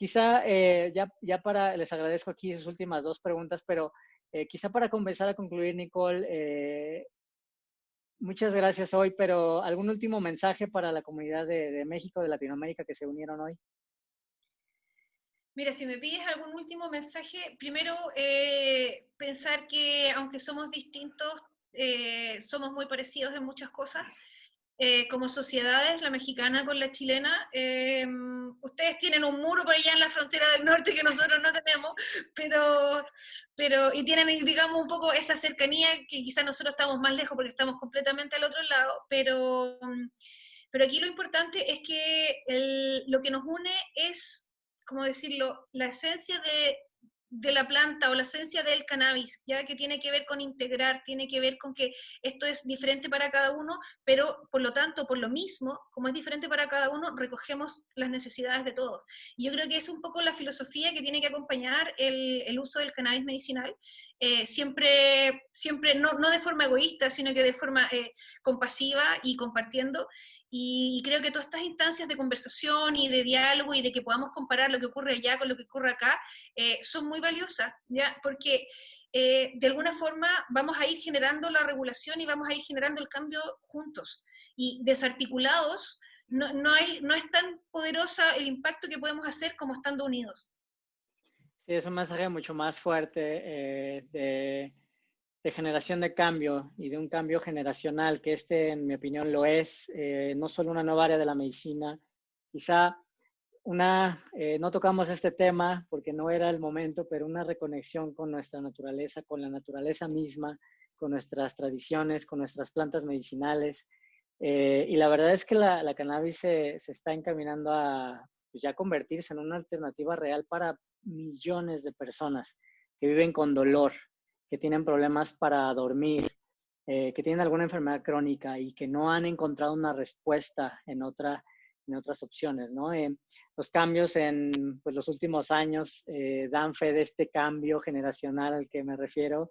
quizá les agradezco aquí sus últimas dos preguntas, pero quizá para comenzar a concluir, Nicole, muchas gracias hoy, pero ¿algún último mensaje para la comunidad de México, de Latinoamérica que se unieron hoy? Mira, si me pides algún último mensaje, primero pensar que aunque somos distintos, somos muy parecidos en muchas cosas. Como sociedades, la mexicana con la chilena, ustedes tienen un muro por allá en la frontera del norte que nosotros no tenemos, y tienen, digamos, un poco esa cercanía que quizás nosotros estamos más lejos porque estamos completamente al otro lado, pero aquí lo importante es que lo que nos une es, ¿cómo decirlo?, la esencia de la planta o la esencia del cannabis, ya que tiene que ver con integrar, tiene que ver con que esto es diferente para cada uno, pero por lo tanto, por lo mismo, como es diferente para cada uno, recogemos las necesidades de todos. Y yo creo que es un poco la filosofía que tiene que acompañar el uso del cannabis medicinal, siempre no de forma egoísta, sino que de forma compasiva y compartiendo. Y creo que todas estas instancias de conversación y de diálogo y de que podamos comparar lo que ocurre allá con lo que ocurre acá, son muy valiosas, ¿ya? Porque de alguna forma vamos a ir generando la regulación y vamos a ir generando el cambio juntos. Y desarticulados, no es tan poderosa el impacto que podemos hacer como estando unidos. Sí, es un mensaje mucho más fuerte de generación de cambio y de un cambio generacional, que en mi opinión, lo es, no solo una nueva área de la medicina, quizá no tocamos este tema porque no era el momento, pero una reconexión con nuestra naturaleza, con la naturaleza misma, con nuestras tradiciones, con nuestras plantas medicinales. Y la verdad es que la cannabis se está encaminando a pues, ya convertirse en una alternativa real para millones de personas que viven con dolor, que tienen problemas para dormir, que tienen alguna enfermedad crónica y que no han encontrado una respuesta en otras opciones, ¿no? Los cambios en pues, los últimos años dan fe de este cambio generacional al que me refiero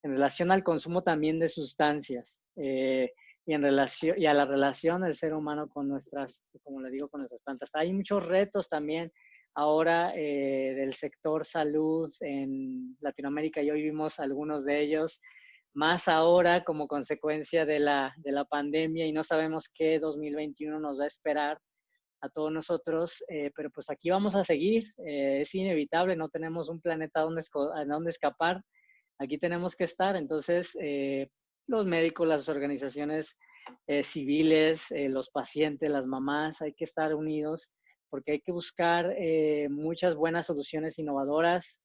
en relación al consumo también de sustancias y a la relación del ser humano con como le digo, con nuestras plantas. Hay muchos retos también ahora del sector salud en Latinoamérica y hoy vimos algunos de ellos, más ahora como consecuencia de la pandemia y no sabemos qué 2021 nos va a esperar a todos nosotros, pero pues aquí vamos a seguir, es inevitable, no tenemos un planeta a donde escapar, aquí tenemos que estar, entonces los médicos, las organizaciones civiles, los pacientes, las mamás, hay que estar unidos porque hay que buscar muchas buenas soluciones innovadoras.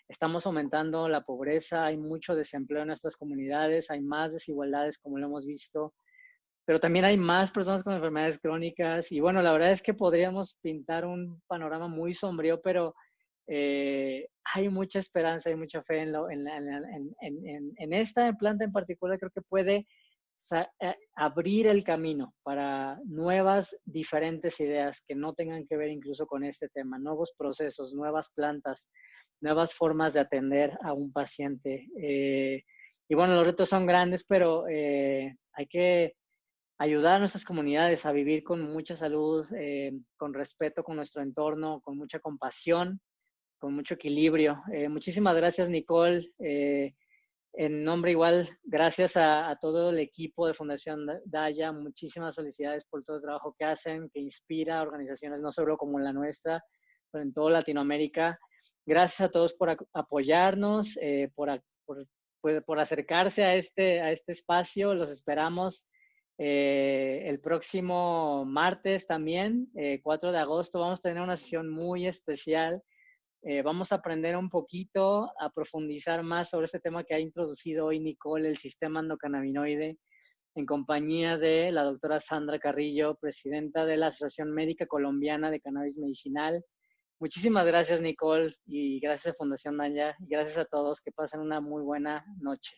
Estamos aumentando la pobreza, hay mucho desempleo en nuestras comunidades, hay más desigualdades como lo hemos visto, pero también hay más personas con enfermedades crónicas y bueno, la verdad es que podríamos pintar un panorama muy sombrío, pero hay mucha esperanza, hay mucha fe en esta planta en particular, creo que puede abrir el camino para nuevas, diferentes ideas que no tengan que ver incluso con este tema, nuevos procesos, nuevas plantas, nuevas formas de atender a un paciente. Y bueno, los retos son grandes, pero hay que ayudar a nuestras comunidades a vivir con mucha salud, con respeto con nuestro entorno, con mucha compasión, con mucho equilibrio. Muchísimas gracias, Nicole. En nombre igual, gracias a todo el equipo de Fundación Daya. Muchísimas felicidades por todo el trabajo que hacen, que inspira a organizaciones no solo como la nuestra, pero en toda Latinoamérica. Gracias a todos por apoyarnos, por acercarse a este espacio. Los esperamos el próximo martes también, 4 de agosto. Vamos a tener una sesión muy especial. Vamos a aprender un poquito, a profundizar más sobre este tema que ha introducido hoy Nicole, el sistema endocannabinoide, en compañía de la doctora Sandra Carrillo, presidenta de la Asociación Médica Colombiana de Cannabis Medicinal. Muchísimas gracias, Nicole, y gracias a Fundación Daya, y gracias a todos. Que pasen una muy buena noche.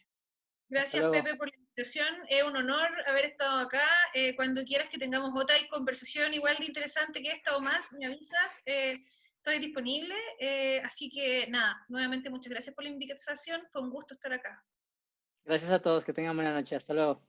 Hasta Gracias, luego. Pepe, por la invitación. Es un honor haber estado acá. Cuando quieras que tengamos otra conversación igual de interesante que esta o más, me avisas. Estoy disponible. Así que nada, nuevamente muchas gracias por la invitación. Fue un gusto estar acá. Gracias a todos. Que tengan buena noche. Hasta luego.